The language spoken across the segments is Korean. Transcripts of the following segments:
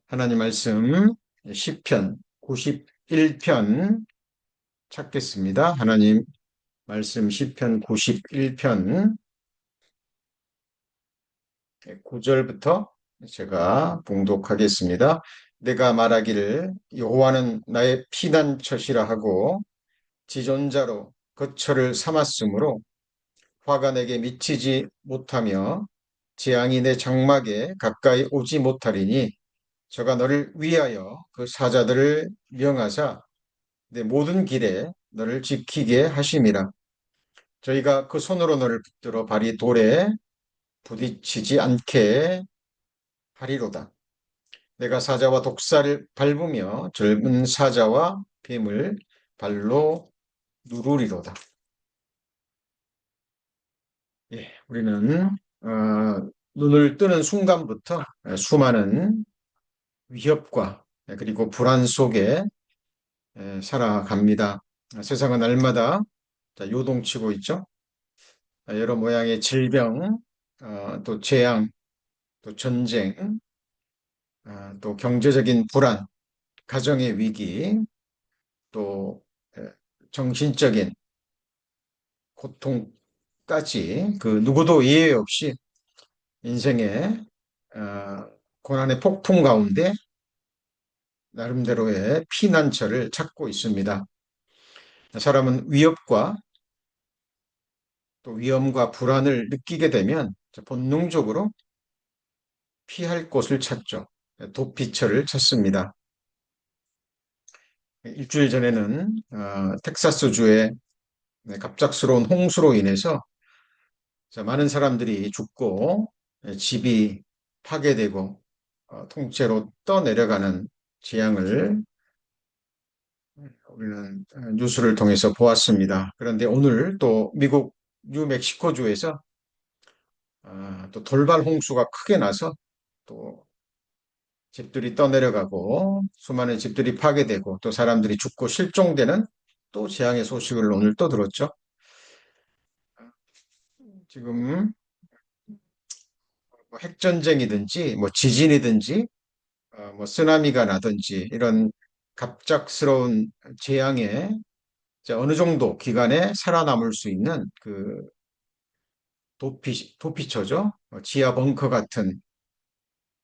하나님 말씀 시편 91편 찾겠습니다. 하나님 말씀 시편 91편 9절부터 제가 봉독하겠습니다. 내가 말하기를 여호와는 나의 피난처시라 하고 지존자로 거처를 삼았으므로 화가 내게 미치지 못하며 재앙이 내 장막에 가까이 오지 못하리니 저가 너를 위하여 그 사자들을 명하사 내 모든 길에 너를 지키게 하심이라. 저희가 그 손으로 너를 붙들어 발이 돌에 부딪히지 않게 하리로다. 내가 사자와 독사를 밟으며 젊은 사자와 뱀을 발로 누르리로다. 우리는 눈을 뜨는 순간부터 수많은 위협과 그리고 불안 속에 살아갑니다. 세상은 날마다 요동치고 있죠. 여러 모양의 질병, 또 재앙, 또 전쟁, 또 경제적인 불안, 가정의 위기, 또 정신적인 고통까지 그 누구도 예외 없이 인생의 고난의 폭풍 가운데 나름대로의 피난처를 찾고 있습니다. 사람은 위협과 또 위험과 불안을 느끼게 되면 본능적으로 피할 곳을 찾죠. 도피처를 찾습니다. 일주일 전에는 텍사스주의 갑작스러운 홍수로 인해서 많은 사람들이 죽고 집이 파괴되고 통째로 떠내려가는 재앙을 우리는 뉴스를 통해서 보았습니다. 그런데 오늘 또 미국 뉴멕시코주에서 또 돌발 홍수가 크게 나서 또 집들이 떠내려가고 수많은 집들이 파괴되고 또 사람들이 죽고 실종되는 또 재앙의 소식을 오늘 또 들었죠. 지금 뭐 핵전쟁이든지 뭐 지진이든지 뭐 쓰나미가 나든지 이런 갑작스러운 재앙에 이제 어느 정도 기간에 살아남을 수 있는 그 도피처죠. 지하 벙커 같은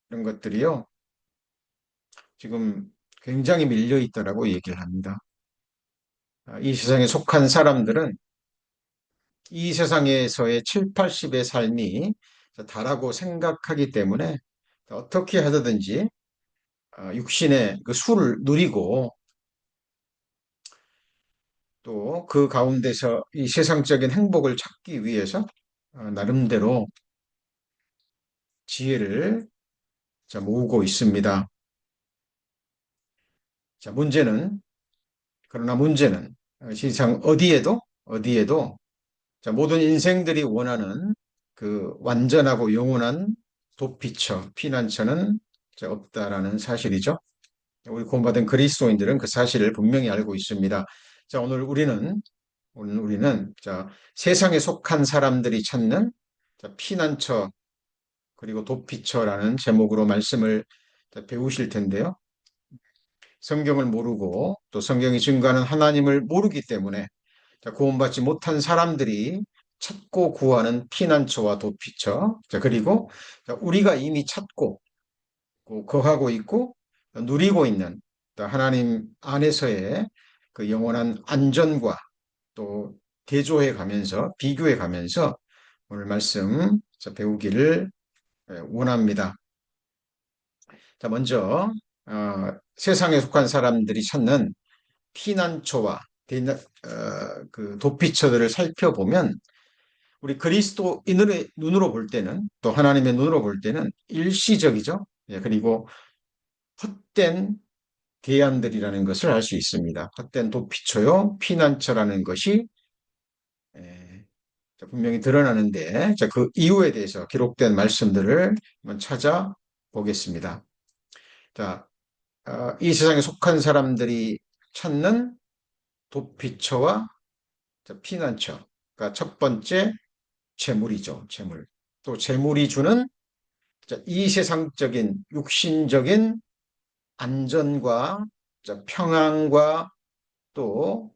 이런 것들이요. 지금 굉장히 밀려 있다라고 얘기를 합니다. 이 세상에 속한 사람들은 이 세상에서의 7, 80의 삶이 다라고 생각하기 때문에 어떻게 하든지 육신의 그 수를 누리고 또 그 가운데서 이 세상적인 행복을 찾기 위해서 나름대로 지혜를 모으고 있습니다. 자, 그러나 문제는 세상 어디에도 모든 인생들이 원하는 그 완전하고 영원한 도피처, 피난처는 없다라는 사실이죠. 우리 구원받은 그리스도인들은 그 사실을 분명히 알고 있습니다. 자, 오늘 우리는 세상에 속한 사람들이 찾는 피난처 그리고 도피처라는 제목으로 말씀을 배우실 텐데요. 성경을 모르고 또 성경이 증거하는 하나님을 모르기 때문에 구원받지 못한 사람들이 찾고 구하는 피난처와 도피처, 그리고 우리가 이미 찾고 거하고 있고 누리고 있는 하나님 안에서의 그 영원한 안전과 또 대조해 가면서 비교해 가면서 오늘 말씀 배우기를 원합니다. 자, 먼저 세상에 속한 사람들이 찾는 피난처와 그 도피처들을 살펴보면 우리 그리스도인의 눈으로 볼 때는 또 하나님의 눈으로 볼 때는 일시적이죠. 그리고 헛된 대안들이라는 것을 알 수 있습니다. 헛된 도피처요, 피난처라는 것이 분명히 드러나는데 그 이유에 대해서 기록된 말씀들을 한번 찾아보겠습니다. 자, 이 세상에 속한 사람들이 찾는 도피처와 피난처. 그러니까 첫 번째 재물이죠. 재물. 또 재물이 주는 자, 이 세상적인 육신적인 안전과 자, 평안과 또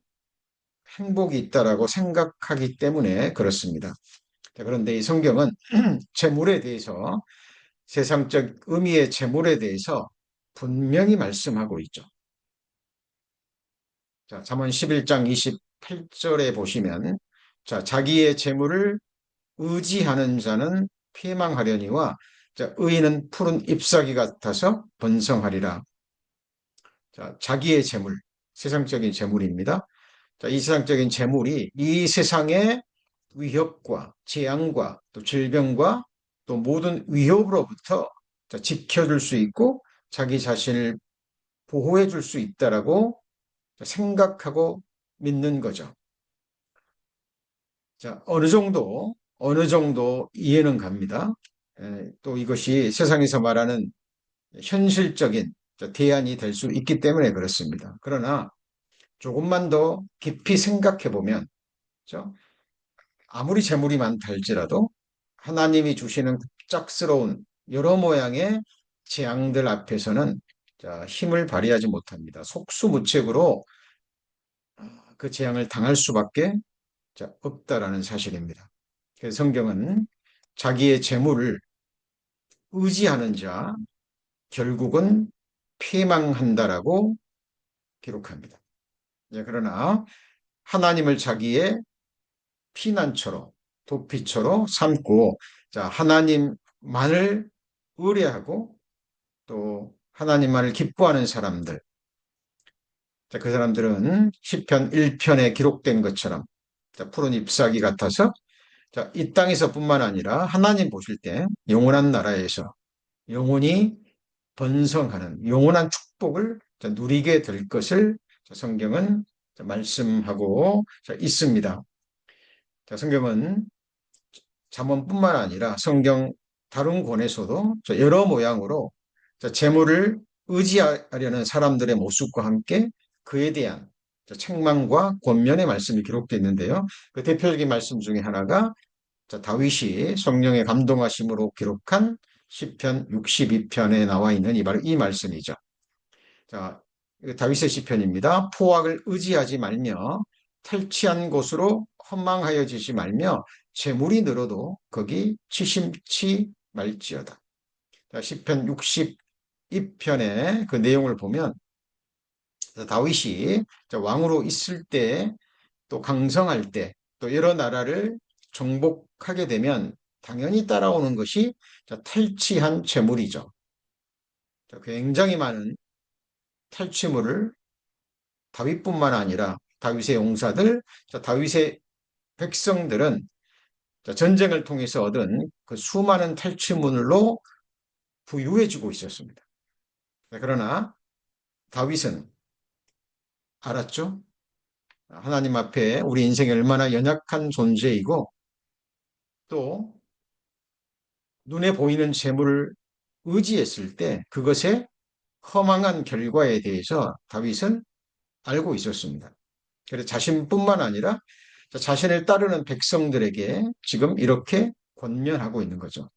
행복이 있다라고 생각하기 때문에 그렇습니다. 자, 그런데 이 성경은 재물에 대해서 세상적 의미의 재물에 대해서 분명히 말씀하고 있죠. 자, 잠언 11장 28절에 보시면 자, 자기의 재물을 의지하는 자는 피망하려니와 자, 의인은 푸른 잎사귀 같아서 번성하리라. 자, 자기의 재물, 세상적인 재물입니다. 자, 이 세상적인 재물이 이 세상의 위협과 재앙과 또 질병과 또 모든 위협으로부터 자, 지켜줄 수 있고 자기 자신을 보호해 줄 수 있다라고 생각하고 믿는 거죠. 자, 어느 정도 이해는 갑니다. 또 이것이 세상에서 말하는 현실적인 대안이 될 수 있기 때문에 그렇습니다. 그러나 조금만 더 깊이 생각해 보면, 그렇죠? 아무리 재물이 많다 할지라도 하나님이 주시는 갑작스러운 여러 모양의 재앙들 앞에서는 자, 힘을 발휘하지 못합니다. 속수무책으로 그 재앙을 당할 수밖에 자, 없다라는 사실입니다. 그래서 성경은 자기의 재물을 의지하는 자 결국은 패망한다라고 기록합니다. 예, 그러나 하나님을 자기의 피난처로 도피처로 삼고 자, 하나님만을 의뢰하고 또 하나님만을 기뻐하는 사람들 자, 그 사람들은 시편 1편에 기록된 것처럼 자, 푸른 잎사귀 같아서 자, 이 땅에서뿐만 아니라 하나님 보실 때 영원한 나라에서 영원히 번성하는 영원한 축복을 누리게 될 것을 성경은 말씀하고 있습니다. 성경은 잠언뿐만 아니라 성경 다른 권에서도 여러 모양으로 재물을 의지하려는 사람들의 모습과 함께 그에 대한 책망과 권면의 말씀이 기록되어 있는데요. 그 대표적인 말씀 중에 하나가 다윗이 성령의 감동하심으로 기록한 시편 62편에 나와 있는 바로 이 말씀이죠. 자, 다윗의 시편입니다. 포악을 의지하지 말며 탈취한 곳으로 허망하여지지 말며 재물이 늘어도 거기 치심치 말지어다. 자, 시편 62편의 그 내용을 보면 다윗이 왕으로 있을 때 또 강성할 때 또 여러 나라를 정복하게 되면 당연히 따라오는 것이 탈취한 재물이죠. 굉장히 많은 탈취물을 다윗뿐만 아니라 다윗의 용사들, 다윗의 백성들은 전쟁을 통해서 얻은 그 수많은 탈취물로 부유해지고 있었습니다. 그러나 다윗은 알았죠? 하나님 앞에 우리 인생이 얼마나 연약한 존재이고 또 눈에 보이는 재물을 의지했을 때 그것의 허망한 결과에 대해서 다윗은 알고 있었습니다. 그래서 자신뿐만 아니라 자신을 따르는 백성들에게 지금 이렇게 권면하고 있는 거죠.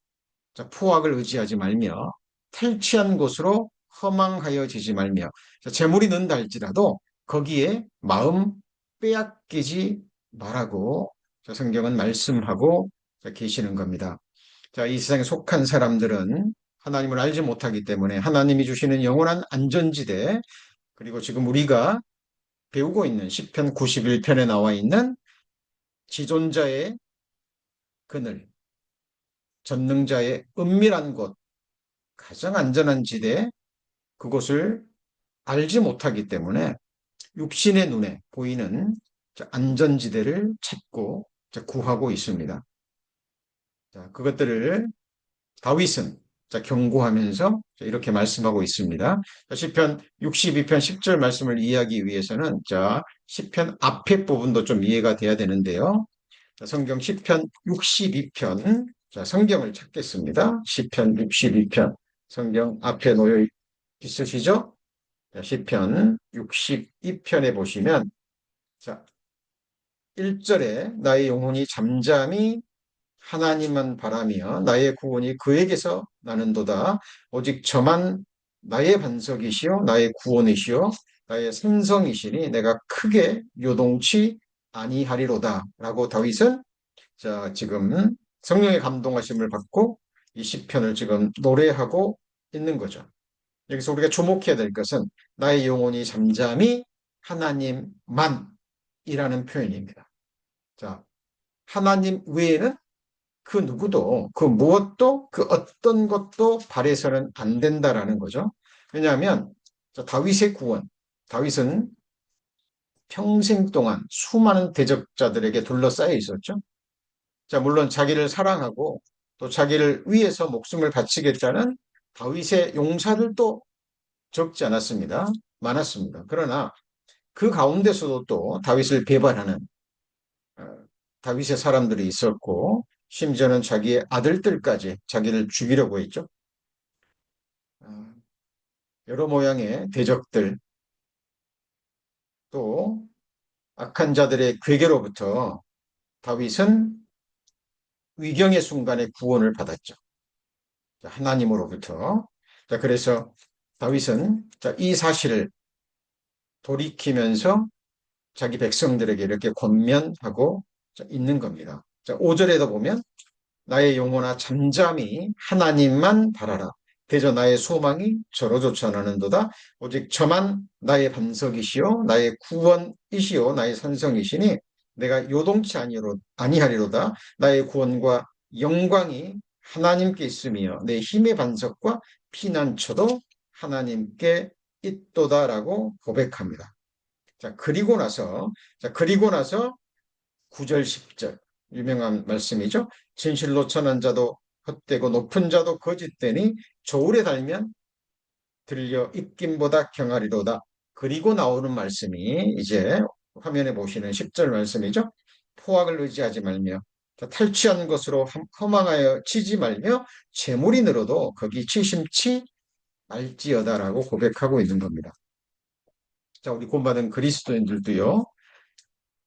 포악을 의지하지 말며 탈취한 곳으로 허망하여지지 말며 재물이 는다 할지라도 거기에 마음 빼앗기지 말라고 성경은 말씀하고 계시는 겁니다. 자, 이 세상에 속한 사람들은 하나님을 알지 못하기 때문에 하나님이 주시는 영원한 안전지대 그리고 지금 우리가 배우고 있는 시편 91편에 나와 있는 지존자의 그늘, 전능자의 은밀한 곳, 가장 안전한 지대 그곳을 알지 못하기 때문에 육신의 눈에 보이는 안전지대를 찾고 구하고 있습니다. 자, 그것들을 다윗은 경고하면서 이렇게 말씀하고 있습니다. 시편 62편 10절 말씀을 이해하기 위해서는 시편 앞에 부분도 좀 이해가 돼야 되는데요. 성경 시편 62편 성경을 찾겠습니다. 시편 62편 성경 앞에 놓여 있으시죠? 시편 62편에 보시면 자, 1절에 나의 영혼이 잠잠히 하나님만 바라며 나의 구원이 그에게서 나는도다. 오직 저만 나의 반석이시요 나의 구원이시요 나의 산성이시니 내가 크게 요동치 아니하리로다. 라고 다윗은 자 지금 성령의 감동하심을 받고 이 시편을 지금 노래하고 있는 거죠. 여기서 우리가 주목해야 될 것은 나의 영혼이 잠잠히 하나님만이라는 표현입니다. 자, 하나님 외에는 그 누구도 그 무엇도 그 어떤 것도 바래서는 안 된다라는 거죠. 왜냐하면 다윗의 구원, 다윗은 평생 동안 수많은 대적자들에게 둘러싸여 있었죠. 자, 물론 자기를 사랑하고 또 자기를 위해서 목숨을 바치겠다는 다윗의 용사들도 적지 않았습니다. 많았습니다. 그러나 그 가운데서도 또 다윗을 배반하는 어, 다윗의 사람들이 있었고 심지어는 자기의 아들들까지 자기를 죽이려고 했죠. 어, 여러 모양의 대적들 또 악한 자들의 괴계로부터 다윗은 위경의 순간에 구원을 받았죠. 하나님으로부터. 자, 그래서 다윗은 이 사실을 돌이키면서 자기 백성들에게 이렇게 권면하고 있는 겁니다. 자, 5절에도 보면 나의 영혼아 잠잠히 하나님만 바라라. 대저 나의 소망이 저로조차 나는도다. 오직 저만 나의 반석이시요 나의 구원이시요 나의 산성이시니 내가 요동치 아니하리로다. 나의 구원과 영광이 하나님께 있으며 내 힘의 반석과 피난처도 하나님께 있도다라고 고백합니다. 그리고 나서 9절, 10절 유명한 말씀이죠. 진실로 천한 자도 헛되고 높은 자도 거짓되니 저울에 달면 들려 입김보다 경하리로다. 그리고 나오는 말씀이 이제 화면에 보시는 10절 말씀이죠. 포악을 의지하지 말며 탈취한 것으로 허망하여 치지 말며 재물이 늘어도 거기 치심치 말지어다라고 고백하고 있는 겁니다. 자, 우리 본받은 그리스도인들도요.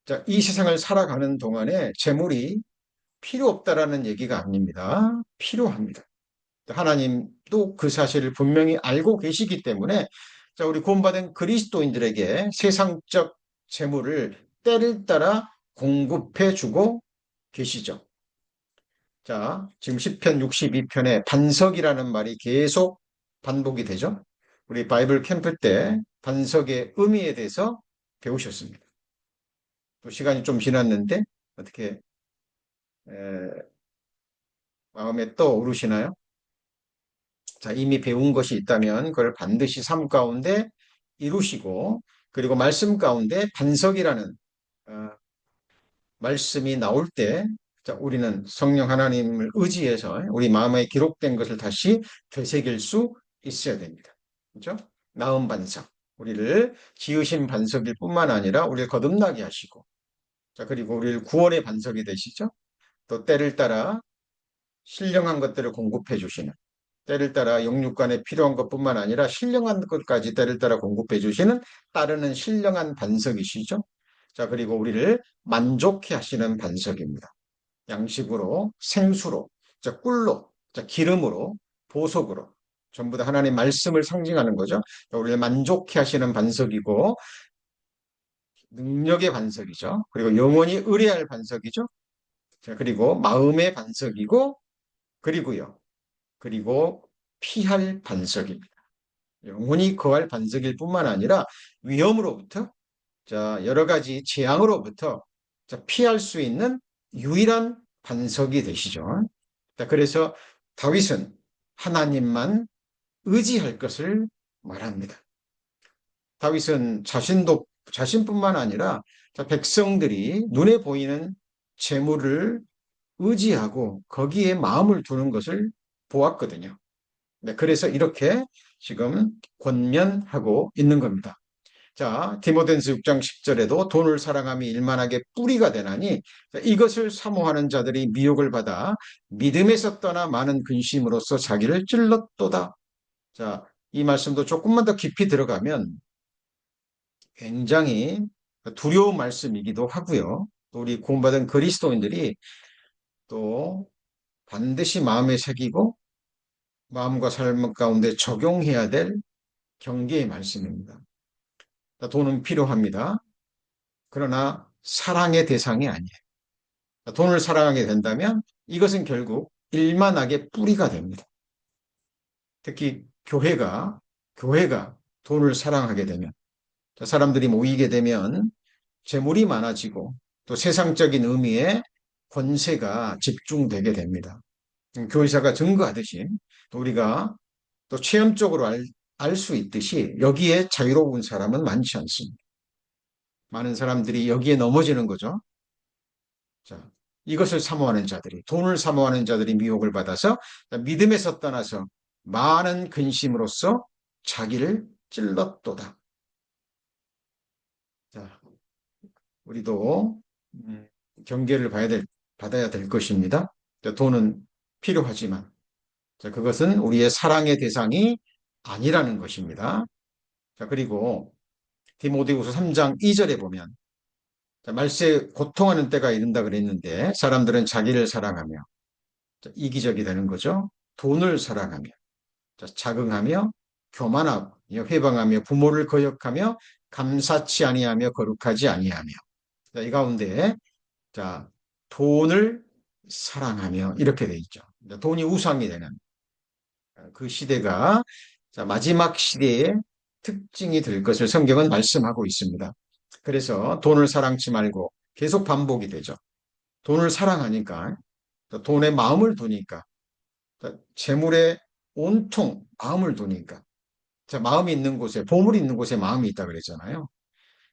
자, 이 세상을 살아가는 동안에 재물이 필요 없다라는 얘기가 아닙니다. 필요합니다. 하나님도 그 사실을 분명히 알고 계시기 때문에 자, 우리 구원받은 그리스도인들에게 세상적 재물을 때를 따라 공급해 주고 계시죠. 자, 지금 시편 62편에 반석이라는 말이 계속 반복이 되죠. 우리 바이블 캠프 때 반석의 의미에 대해서 배우셨습니다. 또 시간이 좀 지났는데 어떻게 마음에 떠오르시나요? 자, 이미 배운 것이 있다면 그걸 반드시 삶 가운데 이루시고 그리고 말씀 가운데 반석이라는 어, 말씀이 나올 때 자, 우리는 성령 하나님을 의지해서 우리 마음에 기록된 것을 다시 되새길 수 있어야 됩니다. 그렇죠? 나은 반석. 우리를 지으신 반석일 뿐만 아니라 우리를 거듭나게 하시고 자, 그리고 우리를 구원의 반석이 되시죠? 또 때를 따라 신령한 것들을 공급해 주시는 때를 따라 영육간에 필요한 것뿐만 아니라 신령한 것까지 때를 따라 공급해 주시는 따르는 신령한 반석이시죠. 자, 그리고 우리를 만족해 하시는 반석입니다. 양식으로, 생수로, 자, 꿀로, 자, 기름으로, 보석으로 전부 다 하나님의 말씀을 상징하는 거죠. 우리를 만족해 하시는 반석이고 능력의 반석이죠. 그리고 영원히 의뢰할 반석이죠. 자, 그리고 마음의 반석이고 그리고요. 그리고 피할 반석입니다. 영원히 거할 반석일 뿐만 아니라 위험으로부터 자, 여러 가지 재앙으로부터 자, 피할 수 있는 유일한 반석이 되시죠. 자, 그래서 다윗은 하나님만 의지할 것을 말합니다. 다윗은 자신뿐만 아니라 자, 백성들이 눈에 보이는 재물을 의지하고 거기에 마음을 두는 것을 보았거든요. 네, 그래서 이렇게 지금 권면하고 있는 겁니다. 자, 디모데전서 6장 10절에도 돈을 사랑함이 일만하게 뿌리가 되나니 이것을 사모하는 자들이 미혹을 받아 믿음에서 떠나 많은 근심으로써 자기를 찔렀도다. 자, 이 말씀도 조금만 더 깊이 들어가면 굉장히 두려운 말씀이기도 하고요. 또 우리 구원받은 그리스도인들이 또 반드시 마음에 새기고 마음과 삶 가운데 적용해야 될 경계의 말씀입니다. 돈은 필요합니다. 그러나 사랑의 대상이 아니에요. 돈을 사랑하게 된다면 이것은 결국 일만하게 뿌리가 됩니다. 특히 교회가 돈을 사랑하게 되면, 사람들이 모이게 되면 재물이 많아지고 또 세상적인 의미의 권세가 집중되게 됩니다. 교회사가 증거하듯이 또 우리가 또 체험적으로 알 수 있듯이 여기에 자유로운 사람은 많지 않습니다. 많은 사람들이 여기에 넘어지는 거죠. 자, 이것을 사모하는 자들이, 돈을 사모하는 자들이 미혹을 받아서 믿음에서 떠나서 많은 근심으로써 자기를 찔렀도다. 자, 우리도 경계를 받아야 될 것입니다. 자, 돈은 필요하지만 자, 그것은 우리의 사랑의 대상이 아니라는 것입니다. 자, 그리고 디모데후서 3장 2절에 보면 자, 말세에 고통하는 때가 이른다 그랬는데 사람들은 자기를 사랑하며 자, 이기적이 되는 거죠. 돈을 사랑하며 자, 자긍하며 교만하며 회방하며 부모를 거역하며 감사치 아니하며 거룩하지 아니하며 자, 이 가운데 자, 돈을 사랑하며 이렇게 돼 있죠. 돈이 우상이 되는 그 시대가 자, 마지막 시대의 특징이 될 것을 성경은 말씀하고 있습니다. 그래서 돈을 사랑치 말고 계속 반복이 되죠. 돈을 사랑하니까 돈에 마음을 두니까 재물에 온통 마음을 두니까 자, 마음이 있는 곳에 보물이 있는 곳에 마음이 있다 그랬잖아요.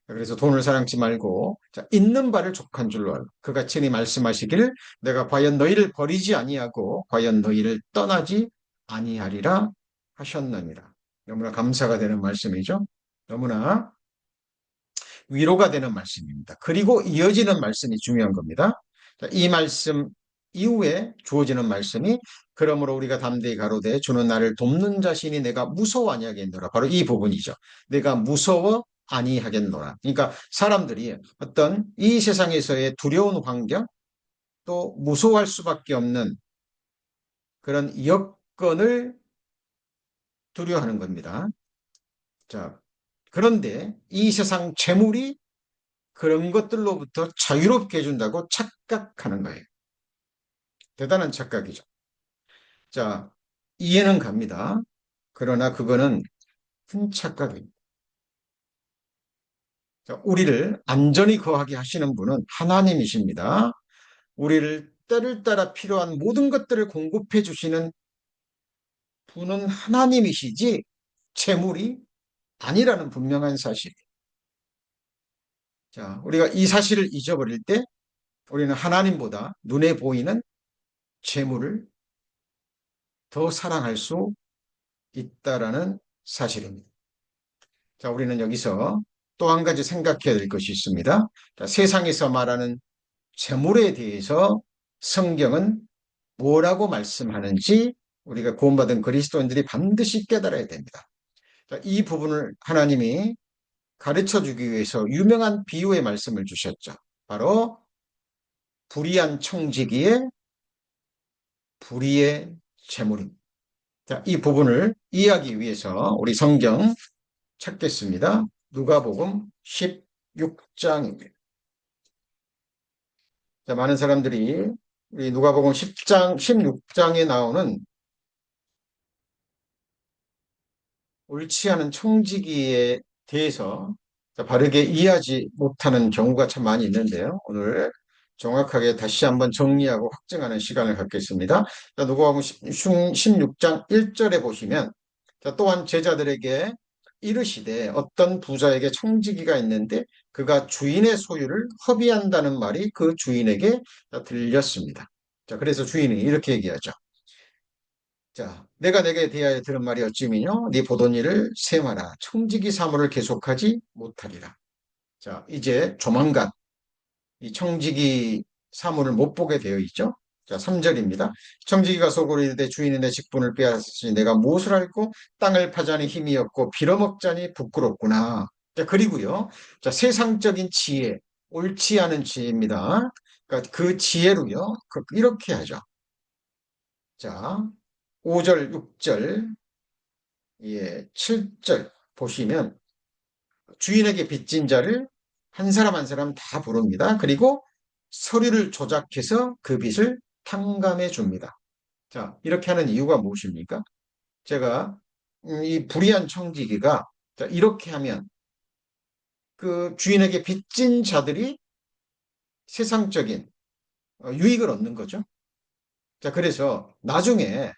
그래서 돈을 사랑치 말고 자, 있는 바를 족한 줄로 알고 그가 친히 말씀하시기를 내가 과연 너희를 버리지 아니하고 과연 너희를 떠나지 아니하리라 하셨느니라. 너무나 감사가 되는 말씀이죠. 너무나 위로가 되는 말씀입니다. 그리고 이어지는 말씀이 중요한 겁니다. 자, 이 말씀 이후에 주어지는 말씀이 그러므로 우리가 담대히 가로되 주는 나를 돕는 자신이 내가 무서워 아니하겠노라. 바로 이 부분이죠. 내가 무서워 아니하겠노라. 그러니까 사람들이 어떤 이 세상에서의 두려운 환경 또 무서워할 수밖에 없는 그런 여건을 두려워하는 겁니다. 자, 그런데 이 세상 재물이 그런 것들로부터 자유롭게 해준다고 착각하는 거예요. 대단한 착각이죠. 자, 이해는 갑니다. 그러나 그거는 큰 착각입니다. 자, 우리를 안전히 거하게 하시는 분은 하나님이십니다. 우리를 때를 따라 필요한 모든 것들을 공급해 주시는 분은 하나님이시지 재물이 아니라는 분명한 사실. 자, 우리가 이 사실을 잊어버릴 때 우리는 하나님보다 눈에 보이는 재물을 더 사랑할 수 있다라는 사실입니다. 자, 우리는 여기서 또 한 가지 생각해야 될 것이 있습니다. 자, 세상에서 말하는 재물에 대해서 성경은 뭐라고 말씀하는지 우리가 구원받은 그리스도인들이 반드시 깨달아야 됩니다. 자, 이 부분을 하나님이 가르쳐 주기 위해서 유명한 비유의 말씀을 주셨죠. 바로 불의한 청지기의 불의의 재물입니다. 자, 이 부분을 이해하기 위해서 우리 성경 찾겠습니다. 누가복음 16장입니다. 자, 많은 사람들이 우리 누가복음 10장, 16장에 나오는 옳지 않은 청지기에 대해서 바르게 이해하지 못하는 경우가 참 많이 있는데요. 오늘 정확하게 다시 한번 정리하고 확증하는 시간을 갖겠습니다. 자, 누가복음 16장 1절에 보시면 자, 또한 제자들에게 이르시되 어떤 부자에게 청지기가 있는데 그가 주인의 소유를 허비한다는 말이 그 주인에게 들렸습니다. 자, 그래서 주인이 이렇게 얘기하죠. 자, 내가 내게 대하여 들은 말이 어찌미뇨? 네 보던 일을 세마라. 청지기 사물을 계속하지 못하리라. 자, 이제 조만간 이 청지기 사물을 못 보게 되어 있죠. 자, 3절입니다. 청지기가 속으로 이르되 주인이 내 직분을 빼앗으니 내가 무엇을 할꼬 땅을 파자니 힘이 없고 빌어먹자니 부끄럽구나. 자, 그리고요. 자, 세상적인 지혜, 옳지 않은 지혜입니다. 그러니까 그 지혜로요. 이렇게 하죠. 자, 5절, 6절, 예, 7절 보시면 주인에게 빚진 자를 한 사람 한 사람 다 부릅니다. 그리고 서류를 조작해서 그 빚을 탕감해 줍니다. 자, 이렇게 하는 이유가 무엇입니까? 제가 이 불의한 청지기가 자, 이렇게 하면 그 주인에게 빚진 자들이 세상적인 유익을 얻는 거죠. 자, 그래서 나중에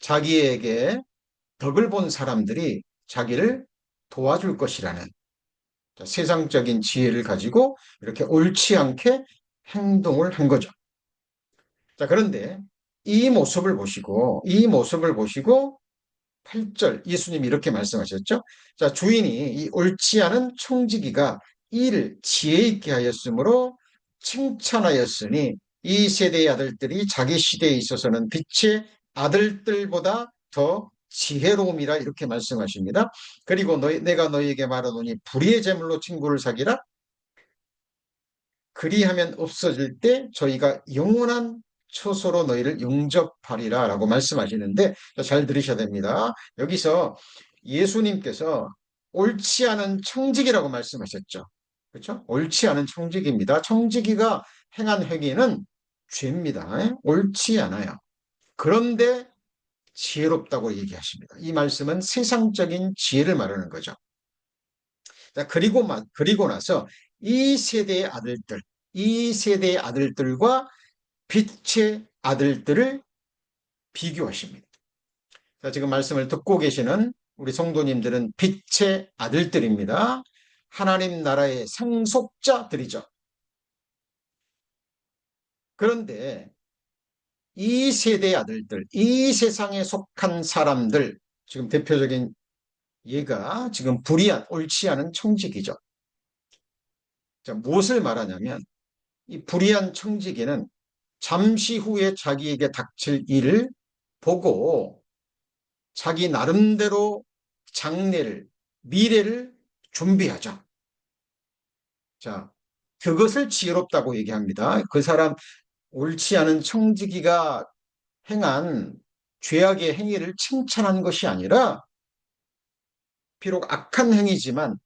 자기에게 덕을 본 사람들이 자기를 도와줄 것이라는 자, 세상적인 지혜를 가지고 이렇게 옳지 않게 행동을 한 거죠. 자, 그런데 이 모습을 보시고 8절 예수님이 이렇게 말씀하셨죠. 자, 주인이 이 옳지 않은 청지기가 이를 지혜 있게 하였으므로 칭찬하였으니 이 세대의 아들들이 자기 시대에 있어서는 빛의 아들들보다 더 지혜로움이라 이렇게 말씀하십니다. 그리고 내가 너희에게 말하노니 불의의 제물로 친구를 사귀라. 그리하면 없어질 때 저희가 영원한 처소로 너희를 영접하리라 라고 말씀하시는데 잘 들으셔야 됩니다. 여기서 예수님께서 옳지 않은 청지기라고 말씀하셨죠. 그렇죠? 옳지 않은 청지기입니다. 청지기가 행한 행위는 죄입니다. 옳지 않아요. 그런데 지혜롭다고 얘기하십니다. 이 말씀은 세상적인 지혜를 말하는 거죠. 자, 그리고 나서 이 세대의 아들들, 이 세대의 아들들과 빛의 아들들을 비교하십니다. 자, 지금 말씀을 듣고 계시는 우리 성도님들은 빛의 아들들입니다. 하나님 나라의 상속자들이죠. 그런데 이 세대의 아들들, 이 세상에 속한 사람들, 지금 대표적인 예가 지금 불의한, 옳지 않은 청지기죠. 자, 무엇을 말하냐면 이 불의한 청지기는 잠시 후에 자기에게 닥칠 일을 보고 자기 나름대로 장래를, 미래를 준비하죠. 자, 그것을 지혜롭다고 얘기합니다. 그 사람 옳지 않은 청지기가 행한 죄악의 행위를 칭찬한 것이 아니라 비록 악한 행위지만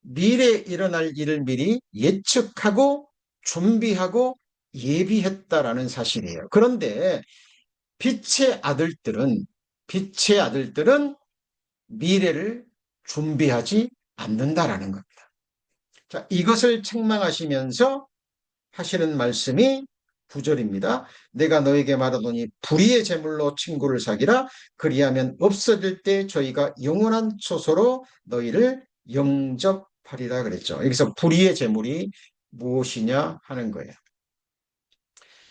미래에 일어날 일을 미리 예측하고 준비하고 예비했다라는 사실이에요. 그런데 빛의 아들들은 미래를 준비하지 않는다라는 겁니다. 자, 이것을 책망하시면서 하시는 말씀이 9절입니다. 내가 너에게 말하노니 불의의 제물로 친구를 사귀라. 그리하면 없어질 때 저희가 영원한 처소로 너희를 영접하리라 그랬죠. 여기서 불의의 제물이 무엇이냐 하는 거예요.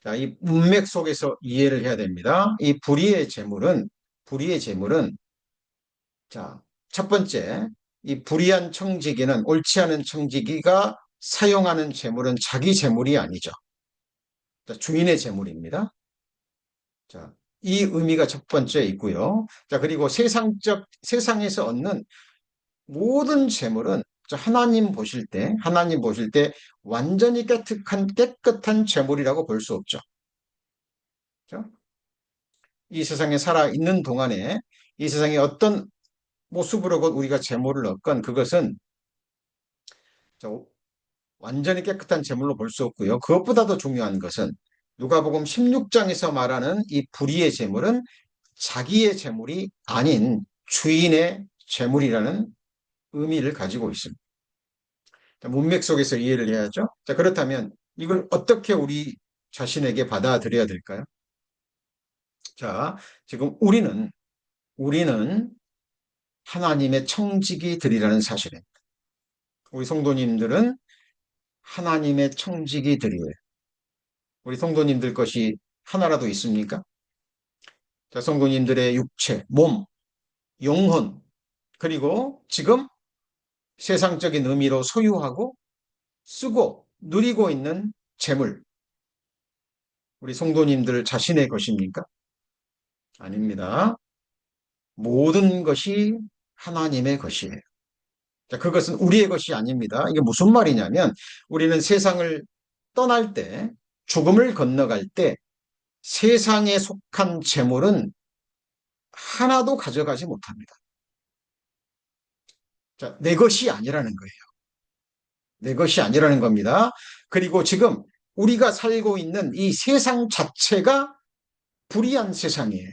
자, 이 문맥 속에서 이해를 해야 됩니다. 이 불의의 제물은 자, 첫 번째, 이 불의한 청지기는 옳지 않은 청지기가 사용하는 재물은 자기 재물이 아니죠. 자, 주인의 재물입니다. 자, 이 의미가 첫 번째 있고요. 자, 그리고 세상에서 얻는 모든 재물은 하나님 보실 때 완전히 깨끗한 재물이라고 볼 수 없죠. 그렇죠? 이 세상에 살아 있는 동안에 이 세상에 어떤 모습으로 우리가 재물을 얻건 그것은 완전히 깨끗한 재물로 볼 수 없고요. 그것보다도 중요한 것은 누가복음 16장에서 말하는 이 불의의 재물은 자기의 재물이 아닌 주인의 재물이라는 의미를 가지고 있습니다. 문맥 속에서 이해를 해야죠. 자, 그렇다면 이걸 어떻게 우리 자신에게 받아들여야 될까요? 자, 지금 우리는 하나님의 청지기들이라는 사실입니다. 우리 성도님들은 하나님의 청지기들이에요. 우리 성도님들 것이 하나라도 있습니까? 자, 성도님들의 육체, 몸, 영혼, 그리고 지금 세상적인 의미로 소유하고 쓰고 누리고 있는 재물, 우리 성도님들 자신의 것입니까? 아닙니다. 모든 것이 하나님의 것이에요. 자, 그것은 우리의 것이 아닙니다. 이게 무슨 말이냐면 우리는 세상을 떠날 때 죽음을 건너갈 때 세상에 속한 재물은 하나도 가져가지 못합니다. 자, 내 것이 아니라는 거예요. 내 것이 아니라는 겁니다. 그리고 지금 우리가 살고 있는 이 세상 자체가 불의한 세상이에요.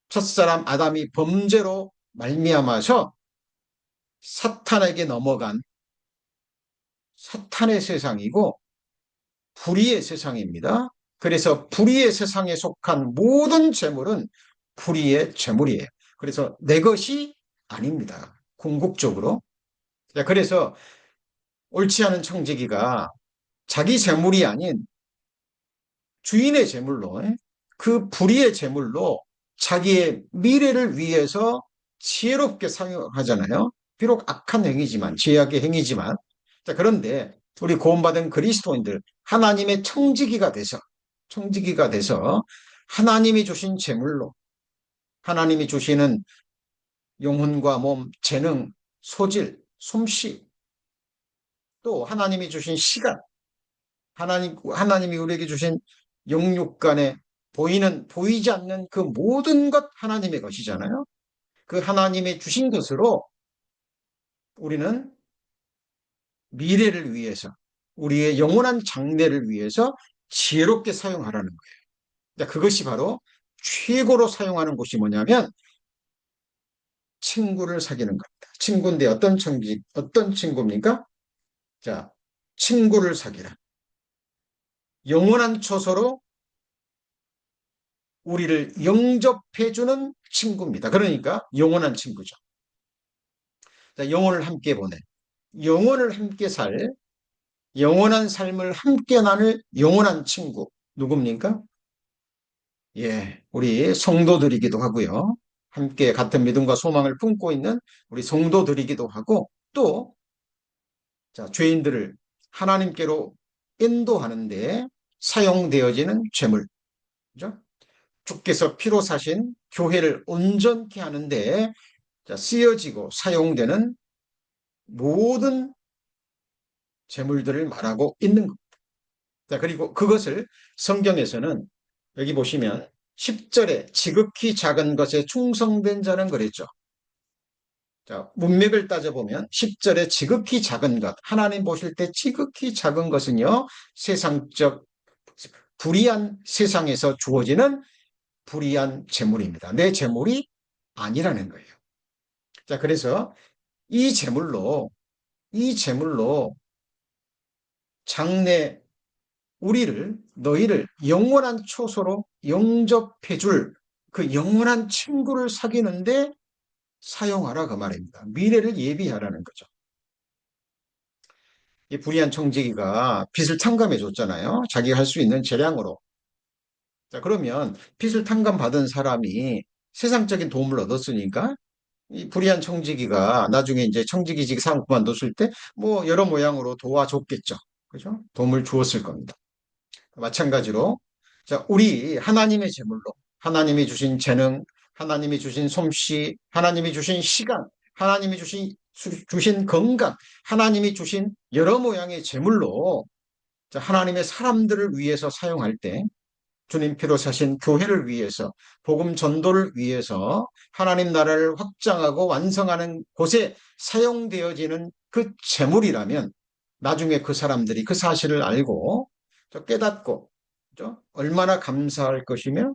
첫사람 아담이 범죄로 말미암아서 사탄에게 넘어간 사탄의 세상이고 불의의 세상입니다. 그래서 불의의 세상에 속한 모든 재물은 불의의 재물이에요. 그래서 내 것이 아닙니다. 궁극적으로. 그래서 옳지 않은 청지기가 자기 재물이 아닌 주인의 재물로, 그 불의의 재물로 자기의 미래를 위해서 지혜롭게 사용하잖아요. 비록 악한 행위지만, 죄악의 행위지만. 자, 그런데 우리 구원받은 그리스도인들, 하나님의 청지기가 돼서 하나님이 주신 재물로, 하나님이 주시는 영혼과 몸, 재능, 소질, 솜씨, 또 하나님이 주신 시간, 하나님이 우리에게 주신 영육간에 보이지 않는 그 모든 것 하나님의 것이잖아요. 그 하나님의 주신 것으로 우리는 미래를 위해서, 우리의 영원한 장래를 위해서 지혜롭게 사용하라는 거예요. 그것이 바로 최고로 사용하는 곳이 뭐냐면 친구를 사귀는 겁니다. 친구인데 어떤 친구입니까? 자, 친구를 사귀라. 영원한 초소로 우리를 영접해주는 친구입니다. 그러니까 영원한 친구죠. 자, 영혼을 함께 보내. 영혼을 함께 영원한 삶을 함께 나눌 영원한 친구. 누굽니까? 예, 우리 성도들이기도 하고요. 함께 같은 믿음과 소망을 품고 있는 우리 성도들이기도 하고, 또, 자, 죄인들을 하나님께로 인도하는데 사용되어지는 죄물. 그죠? 주께서 피로 사신 교회를 온전케 하는데 쓰여지고 사용되는 모든 재물들을 말하고 있는 겁니다. 자, 그리고 그것을 성경에서는 여기 보시면 10절에 지극히 작은 것에 충성된 자는 그랬죠. 자, 문맥을 따져보면 10절에 지극히 작은 것, 하나님 보실 때 지극히 작은 것은요, 세상적, 불의한 세상에서 주어지는 불의한 재물입니다. 내 재물이 아니라는 거예요. 자, 그래서 이 재물로 장래 너희를 영원한 초소로 영접해 줄 그 영원한 친구를 사귀는데 사용하라 그 말입니다. 미래를 예비하라는 거죠. 이 불의한 청지기가 빚을 탕감해 줬잖아요. 자기가 할 수 있는 재량으로. 자, 그러면 빚을 탕감받은 사람이 세상적인 도움을 얻었으니까 이 불의한 청지기가 나중에 이제 청지기직 상업 그만뒀을 때 뭐 여러 모양으로 도와줬겠죠. 그죠? 도움을 주었을 겁니다. 마찬가지로 자, 우리 하나님의 제물로 하나님이 주신 재능, 하나님이 주신 솜씨, 하나님이 주신 시간, 하나님이 주신 건강, 하나님이 주신 여러 모양의 제물로 자, 하나님의 사람들을 위해서 사용할 때 주님 피로 사신 교회를 위해서 복음 전도를 위해서 하나님 나라를 확장하고 완성하는 곳에 사용되어지는 그 재물이라면 나중에 그 사람들이 그 사실을 알고 깨닫고 그죠? 얼마나 감사할 것이며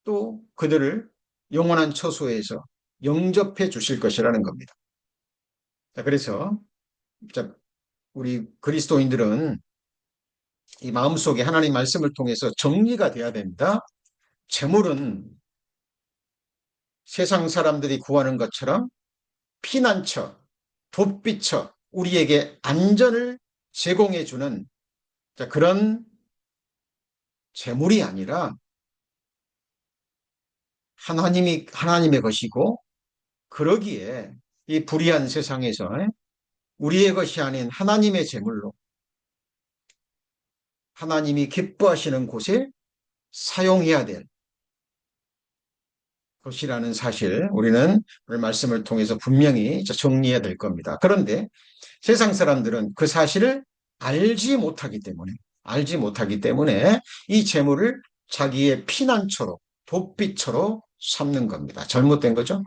또 그들을 영원한 처소에서 영접해 주실 것이라는 겁니다. 자, 그래서 자, 우리 그리스도인들은 이 마음속에 하나님 말씀을 통해서 정리가 돼야 됩니다. 재물은 세상 사람들이 구하는 것처럼 피난처, 돋비처 우리에게 안전을 제공해 주는 그런 재물이 아니라 하나님의 것이고 그러기에 이 불의한 세상에서 우리의 것이 아닌 하나님의 재물로 하나님이 기뻐하시는 곳에 사용해야 될 것이라는 사실 우리는 오늘 말씀을 통해서 분명히 정리해야 될 겁니다. 그런데 세상 사람들은 그 사실을 알지 못하기 때문에 알지 못하기 때문에 이 재물을 자기의 피난처로, 도피처로 삼는 겁니다. 잘못된 거죠?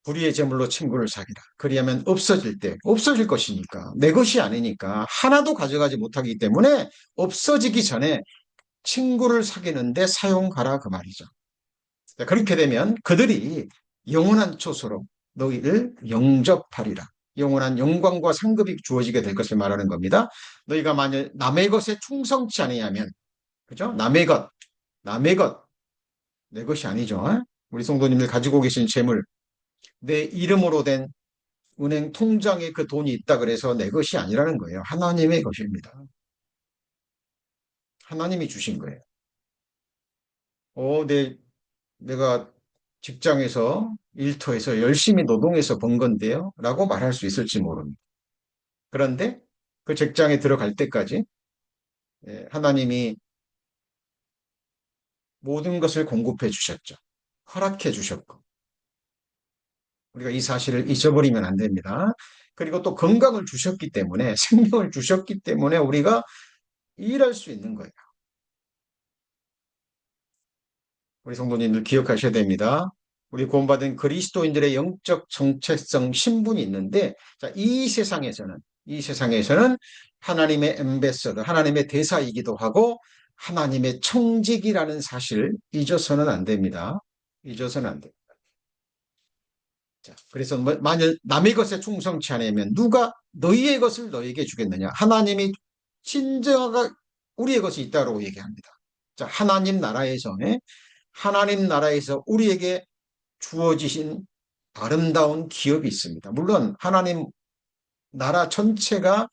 불의의 재물로 친구를 사귀라. 그리하면 없어질 때, 없어질 것이니까, 내 것이 아니니까, 하나도 가져가지 못하기 때문에 없어지기 전에 친구를 사귀는데 사용하라 그 말이죠. 그렇게 되면 그들이 영원한 초소로 너희를 영접하리라. 영원한 영광과 상급이 주어지게 될 것을 말하는 겁니다. 너희가 만일 남의 것에 충성치 아니하면, 그죠? 남의 것, 내 것이 아니죠. 우리 성도님들 가지고 계신 재물, 내 이름으로 된 은행 통장에 그 돈이 있다 그래서 내 것이 아니라는 거예요. 하나님의 것입니다. 하나님이 주신 거예요. 내가 직장에서 일터에서 열심히 노동해서 번 건데요. 라고 말할 수 있을지 모릅니다. 그런데 그 직장에 들어갈 때까지 하나님이 모든 것을 공급해 주셨죠. 허락해 주셨고. 우리가 이 사실을 잊어버리면 안 됩니다. 그리고 또 건강을 주셨기 때문에, 생명을 주셨기 때문에 우리가 일할 수 있는 거예요. 우리 성도님들 기억하셔야 됩니다. 우리 구원받은 그리스도인들의 영적 정체성 신분이 있는데, 자, 이 세상에서는 하나님의 엠베서더, 하나님의 대사이기도 하고, 하나님의 청직이라는 사실을 잊어서는 안 됩니다. 잊어서는 안 됩니다. 자, 그래서 만일 남의 것에 충성치 않으면 누가 너희의 것을 너희에게 주겠느냐? 하나님이 진정하게 우리의 것이 있다고 얘기합니다. 자, 하나님 나라에서 우리에게 주어지신 아름다운 기업이 있습니다. 물론 하나님 나라 전체가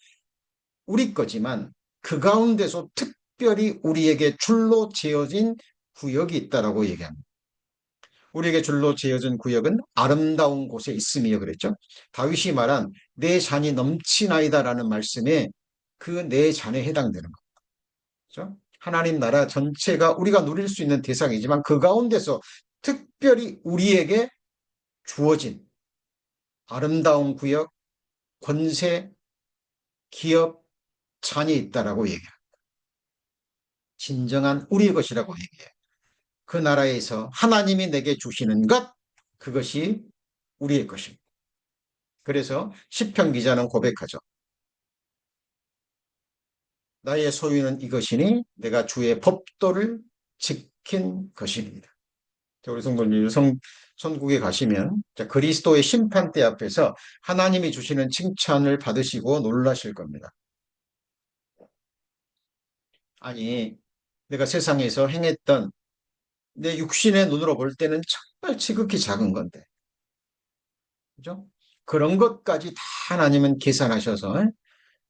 우리 거지만 그 가운데서 특별히 우리에게 줄로 지어진 구역이 있다라고 얘기합니다. 우리에게 줄로 지어진 구역은 아름다운 곳에 있음이요 그랬죠. 다윗이 말한 내 잔이 넘치나이다라는 말씀에 그 내 잔에 해당되는 거죠. 하나님 나라 전체가 우리가 누릴 수 있는 대상이지만 그 가운데서 특별히 우리에게 주어진 아름다운 구역, 권세, 기업, 잔이 있다라고 얘기해요. 진정한 우리의 것이라고 얘기해요. 그 나라에서 하나님이 내게 주시는 것, 그것이 우리의 것입니다. 그래서 시편 기자는 고백하죠. 나의 소유는 이것이니 내가 주의 법도를 지킨 것입니다. 우리 성도님, 천국에 가시면 그리스도의 심판대 앞에서 하나님이 주시는 칭찬을 받으시고 놀라실 겁니다. 아니, 내가 세상에서 행했던 내 육신의 눈으로 볼 때는 정말 지극히 작은 건데, 그죠? 그런 것까지 다 하나님은 계산하셔서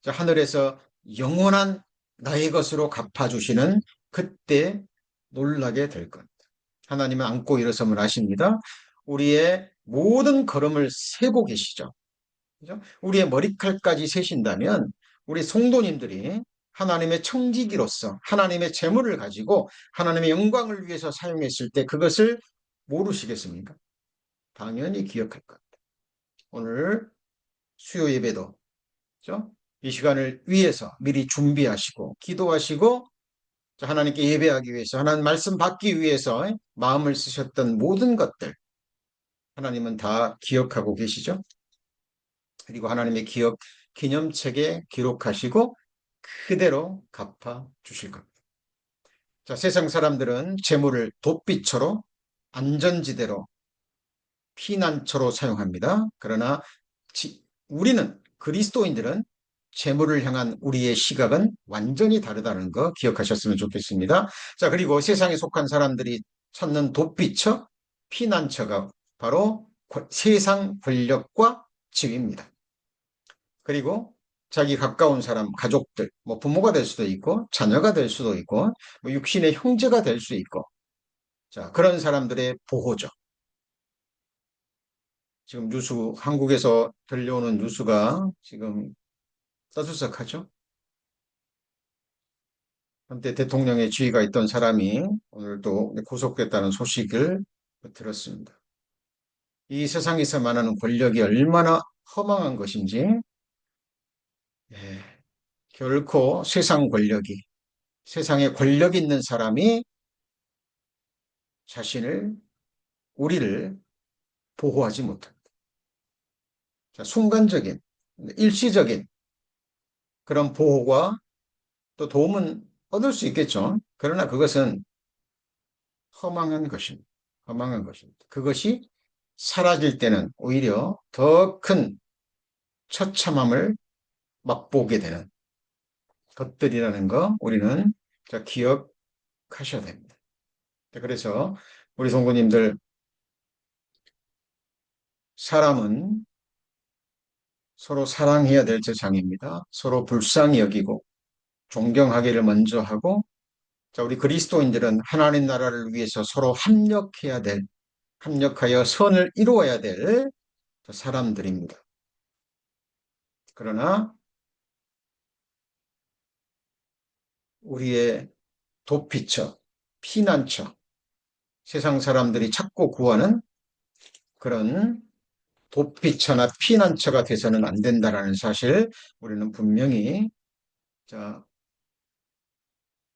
하늘에서 영원한 나의 것으로 갚아주시는 그때 놀라게 될 겁니다. 하나님은 안고 일어섬을 하십니다. 우리의 모든 걸음을 세고 계시죠. 그죠? 우리의 머리칼까지 세신다면 우리 성도님들이 하나님의 청지기로서 하나님의 재물을 가지고 하나님의 영광을 위해서 사용했을 때 그것을 모르시겠습니까? 당연히 기억할 겁니다. 오늘 수요 예배도 그죠? 이 시간을 위해서 미리 준비하시고 기도하시고 하나님께 예배하기 위해서 하나님 말씀 받기 위해서 마음을 쓰셨던 모든 것들 하나님은 다 기억하고 계시죠? 그리고 하나님의 기념책에 기록하시고 그대로 갚아 주실 겁니다. 자, 세상 사람들은 재물을 도피처로 안전지대로 피난처로 사용합니다. 그러나 우리는 그리스도인들은 재물을 향한 우리의 시각은 완전히 다르다는 거 기억하셨으면 좋겠습니다. 자, 그리고 세상에 속한 사람들이 찾는 도피처, 피난처가 바로 세상 권력과 지위입니다. 그리고 자기 가까운 사람, 가족들, 뭐 부모가 될 수도 있고, 자녀가 될 수도 있고, 뭐 육신의 형제가 될 수 있고, 자, 그런 사람들의 보호죠. 지금 한국에서 들려오는 뉴스가 지금 떠들썩하죠. 한때 대통령의 지위가 있던 사람이 오늘 또 구속됐다는 소식을 들었습니다. 이 세상에서 말하는 권력이 얼마나 허망한 것인지, 예, 결코 세상에 권력 있는 사람이 우리를 보호하지 못합니다. 자, 순간적인, 일시적인 그런 보호가 또 도움은 얻을 수 있겠죠. 그러나 그것은 허망한 것입니다. 허망한 것입니다. 그것이 사라질 때는 오히려 더 큰 처참함을 맛보게 되는 것들이라는 거 우리는 기억하셔야 됩니다. 그래서 우리 성도님들, 사람은 서로 사랑해야 될 세상입니다. 서로 불쌍히 여기고 존경하기를 먼저 하고, 자, 우리 그리스도인들은 하나님 나라를 위해서 서로 합력하여 선을 이루어야 될 사람들입니다. 그러나 우리의 도피처, 피난처, 세상 사람들이 찾고 구하는 그런 도피처나 피난처가 돼서는 안 된다라는 사실 우리는 분명히 자,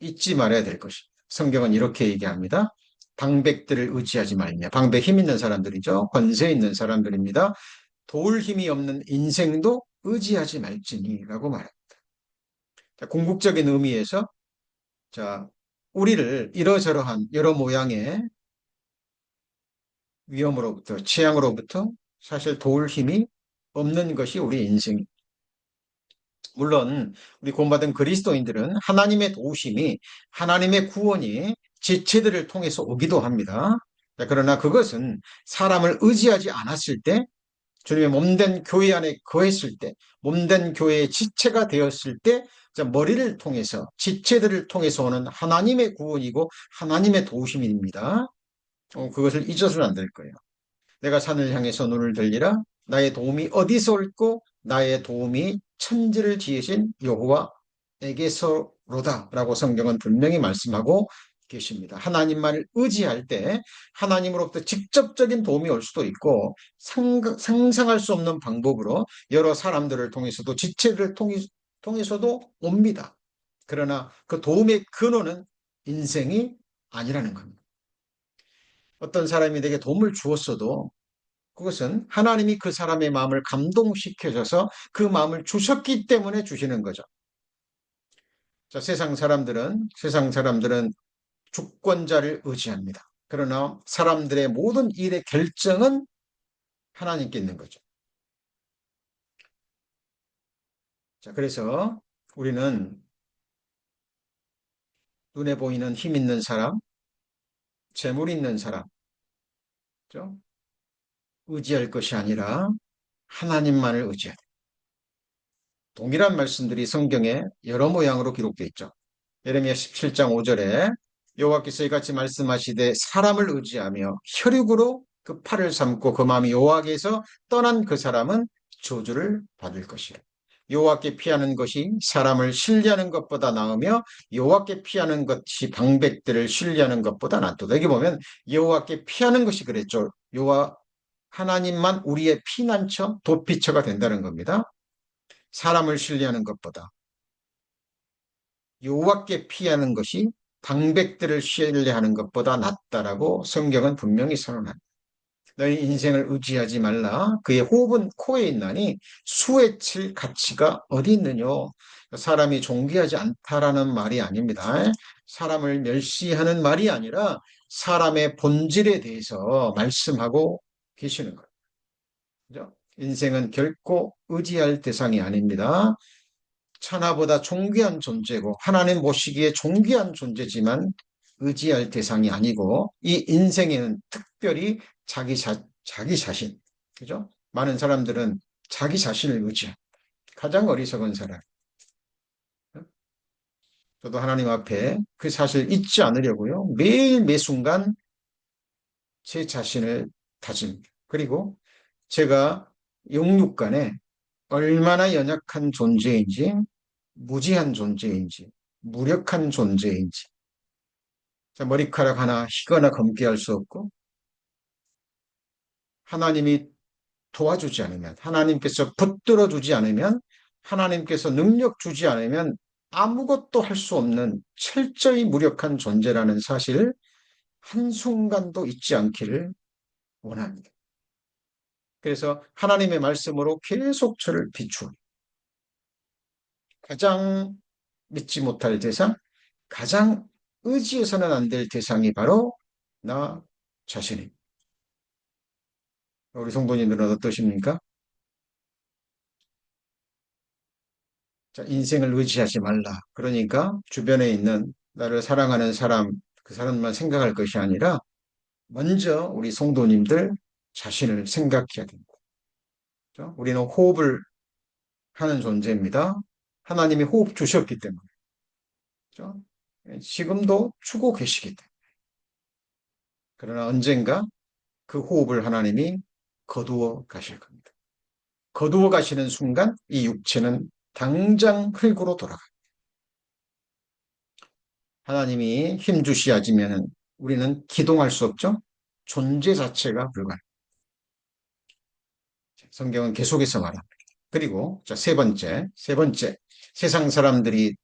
잊지 말아야 될 것입니다. 성경은 이렇게 얘기합니다. 방백들을 의지하지 말며, 방백 힘 있는 사람들이죠. 권세 있는 사람들입니다. 도울 힘이 없는 인생도 의지하지 말지니라고 말합니다. 자, 궁극적인 의미에서 자, 우리를 이러저러한 여러 모양의 위험으로부터, 재앙으로부터 사실 도울 힘이 없는 것이 우리 인생입니다. 물론 우리 구원받은 그리스도인들은 하나님의 도우심이, 하나님의 구원이 지체들을 통해서 오기도 합니다. 그러나 그것은 사람을 의지하지 않았을 때, 주님의 몸된 교회 안에 거했을 때, 몸된 교회의 지체가 되었을 때, 머리를 통해서, 지체들을 통해서 오는 하나님의 구원이고 하나님의 도우심입니다. 그것을 잊어서는 안 될 거예요. 내가 산을 향해서 눈을 들리라. 나의 도움이 어디서 올고 나의 도움이 천지를 지으신 여호와에게서로다 라고 성경은 분명히 말씀하고 계십니다. 하나님만을 의지할 때 하나님으로부터 직접적인 도움이 올 수도 있고, 상상할 수 없는 방법으로 여러 사람들을 통해서도, 지체를 통해서도 옵니다. 그러나 그 도움의 근원은 인생이 아니라는 겁니다. 어떤 사람이 내게 도움을 주었어도 그것은 하나님이 그 사람의 마음을 감동시켜줘서 그 마음을 주셨기 때문에 주시는 거죠. 자, 세상 사람들은 주권자를 의지합니다. 그러나 사람들의 모든 일의 결정은 하나님께 있는 거죠. 자, 그래서 우리는 눈에 보이는 힘 있는 사람, 재물 있는 사람, 그렇죠? 의지할 것이 아니라 하나님만을 의지해야 돼요. 동일한 말씀들이 성경에 여러 모양으로 기록되어 있죠. 예레미야 17장 5절에 여호와께서 이같이 말씀하시되 사람을 의지하며 혈육으로 그 팔을 삼고 그 마음이 여호와께서 떠난 그 사람은 저주를 받을 것이라. 여호와께 피하는 것이 사람을 신뢰하는 것보다 나으며 여호와께 피하는 것이 방백들을 신뢰하는 것보다 낫도다. 여기 보면 여호와께 피하는 것이 그랬죠. 여호와 하나님만 우리의 피난처, 도피처가 된다는 겁니다. 사람을 신뢰하는 것보다 여호와께 피하는 것이 방백들을 신뢰하는 것보다 낫다라고 성경은 분명히 선언합니다. 너희 인생을 의지하지 말라. 그의 호흡은 코에 있나니 수에 칠 가치가 어디 있느냐. 사람이 존귀하지 않다라는 말이 아닙니다. 사람을 멸시하는 말이 아니라 사람의 본질에 대해서 말씀하고 계시는 거예요. 그죠? 인생은 결코 의지할 대상이 아닙니다. 천하보다 존귀한 존재고 하나님 보시기에 존귀한 존재지만 의지할 대상이 아니고, 이 인생에는 특별히 자기 자신, 그죠? 많은 사람들은 자기 자신을 의지해. 가장 어리석은 사람. 저도 하나님 앞에 그 사실 잊지 않으려고요. 매일 매순간 제 자신을 다집니다. 그리고 제가 영육간에 얼마나 연약한 존재인지, 무지한 존재인지, 무력한 존재인지, 머리카락 하나 희거나 검게 할 수 없고, 하나님이 도와주지 않으면, 하나님께서 붙들어 주지 않으면 하나님께서 능력 주지 않으면 아무것도 할 수 없는 철저히 무력한 존재라는 사실을 한순간도 잊지 않기를 원합니다. 그래서 하나님의 말씀으로 계속 저를 비추어 가장 믿지 못할 대상, 가장 의지해서는 안 될 대상이 바로 나 자신입니다. 우리 성도님들은 어떠십니까? 자, 인생을 의지하지 말라. 그러니까 주변에 있는 나를 사랑하는 사람, 그 사람만 생각할 것이 아니라 먼저 우리 성도님들 자신을 생각해야 됩니다. 그렇죠? 우리는 호흡을 하는 존재입니다. 하나님이 호흡 주셨기 때문에. 그렇죠? 지금도 주고 계시기 때문에. 그러나 언젠가 그 호흡을 하나님이 거두어 가실 겁니다. 거두어 가시는 순간 이 육체는 당장 흙으로 돌아가요. 하나님이 힘 주시야지면 우리는 기동할 수 없죠. 존재 자체가 불가능. 성경은 계속해서 말합니다. 그리고 자, 세 번째 세상 사람들이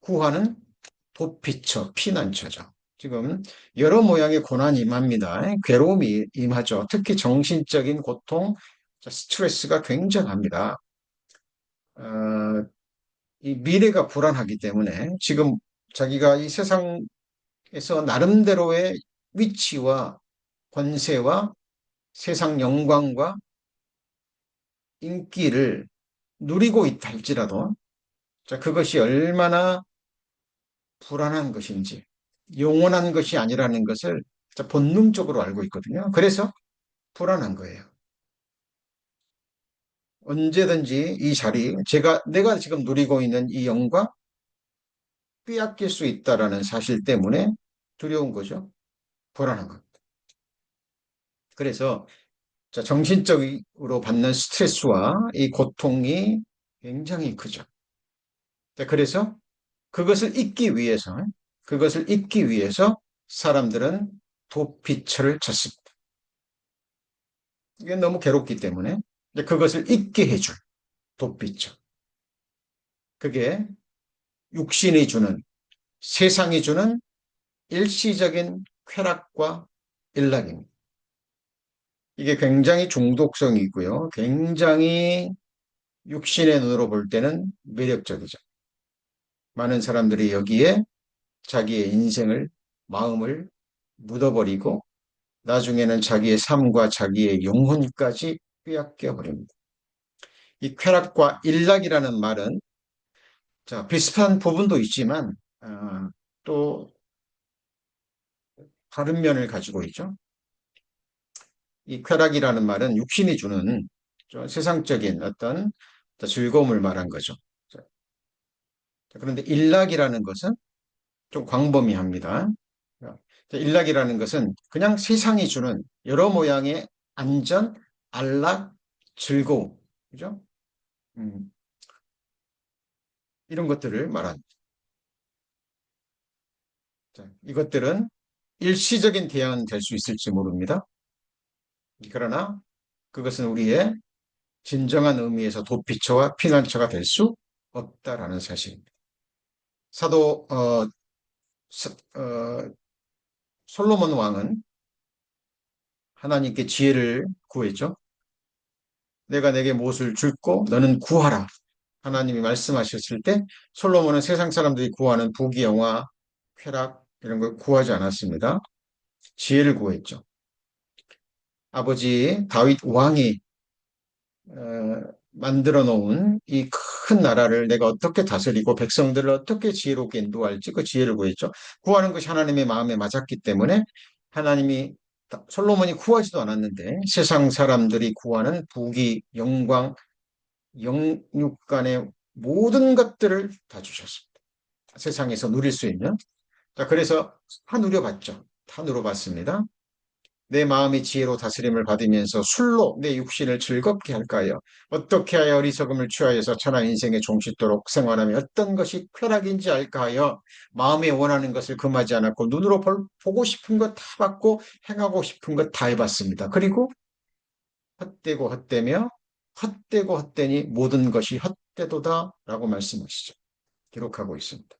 구하는 도피처, 피난처죠. 지금 여러 모양의 고난이 임합니다. 괴로움이 임하죠. 특히 정신적인 고통, 스트레스가 굉장합니다. 어, 이 미래가 불안하기 때문에 지금 자기가 이 세상에서 나름대로의 위치와 권세와 세상 영광과 인기를 누리고 있다 할지라도 자, 그것이 얼마나 불안한 것인지 영원한 것이 아니라는 것을 본능적으로 알고 있거든요. 그래서 불안한 거예요. 언제든지 이 자리, 내가 지금 누리고 있는 이 영광 빼앗길 수 있다라는 사실 때문에 두려운 거죠. 불안한 겁니다. 그래서 정신적으로 받는 스트레스와 이 고통이 굉장히 크죠. 그래서 그것을 잊기 위해서 사람들은 도피처를 찾습니다. 이게 너무 괴롭기 때문에 그것을 잊게 해줄 도피처. 그게 육신이 주는, 세상이 주는 일시적인 쾌락과 일락입니다. 이게 굉장히 중독성이고요. 굉장히 육신의 눈으로 볼 때는 매력적이죠. 많은 사람들이 여기에 자기의 인생을, 마음을 묻어버리고 나중에는 자기의 삶과 자기의 영혼까지 빼앗겨 버립니다. 이 쾌락과 일락이라는 말은 비슷한 부분도 있지만 또 다른 면을 가지고 있죠. 이 쾌락이라는 말은 육신이 주는 좀 세상적인 어떤 즐거움을 말한 거죠. 그런데 일락이라는 것은 좀 광범위합니다. 일락이라는 것은 그냥 세상이 주는 여러 모양의 안전, 안락, 즐거움, 그죠? 음, 이런 것들을 말합니다. 이것들은 일시적인 대안은 될 수 있을지 모릅니다. 그러나 그것은 우리의 진정한 의미에서 도피처와 피난처가 될 수 없다라는 사실입니다. 사도 솔로몬 왕은 하나님께 지혜를 구했죠. 내가 내게 무엇을 줄고 너는 구하라. 하나님이 말씀하셨을 때 솔로몬은 세상 사람들이 구하는 부귀영화, 쾌락 이런 걸 구하지 않았습니다. 지혜를 구했죠. 아버지 다윗 왕이 만들어 놓은 이 큰 나라를 내가 어떻게 다스리고 백성들을 어떻게 지혜롭게 인도할지 그 지혜를 구했죠. 구하는 것이 하나님의 마음에 맞았기 때문에 하나님이 솔로몬이 구하지도 않았는데 세상 사람들이 구하는 부귀, 영광, 영육간의 모든 것들을 다 주셨습니다. 세상에서 누릴 수 있는. 그래서 다 누려봤죠. 다 누려봤습니다. 내 마음이 지혜로 다스림을 받으면서 술로 내 육신을 즐겁게 할까요? 어떻게 하여 어리석음을 취하여서 천하 인생에 종짓도록 생활하며 어떤 것이 쾌락인지 알까요? 마음에 원하는 것을 금하지 않았고 눈으로 보고 싶은 것 다 받고 행하고 싶은 것 다 해봤습니다. 그리고 헛되고 헛되며 헛되고 헛되니 모든 것이 때도다라고 말씀하시죠. 기록하고 있습니다.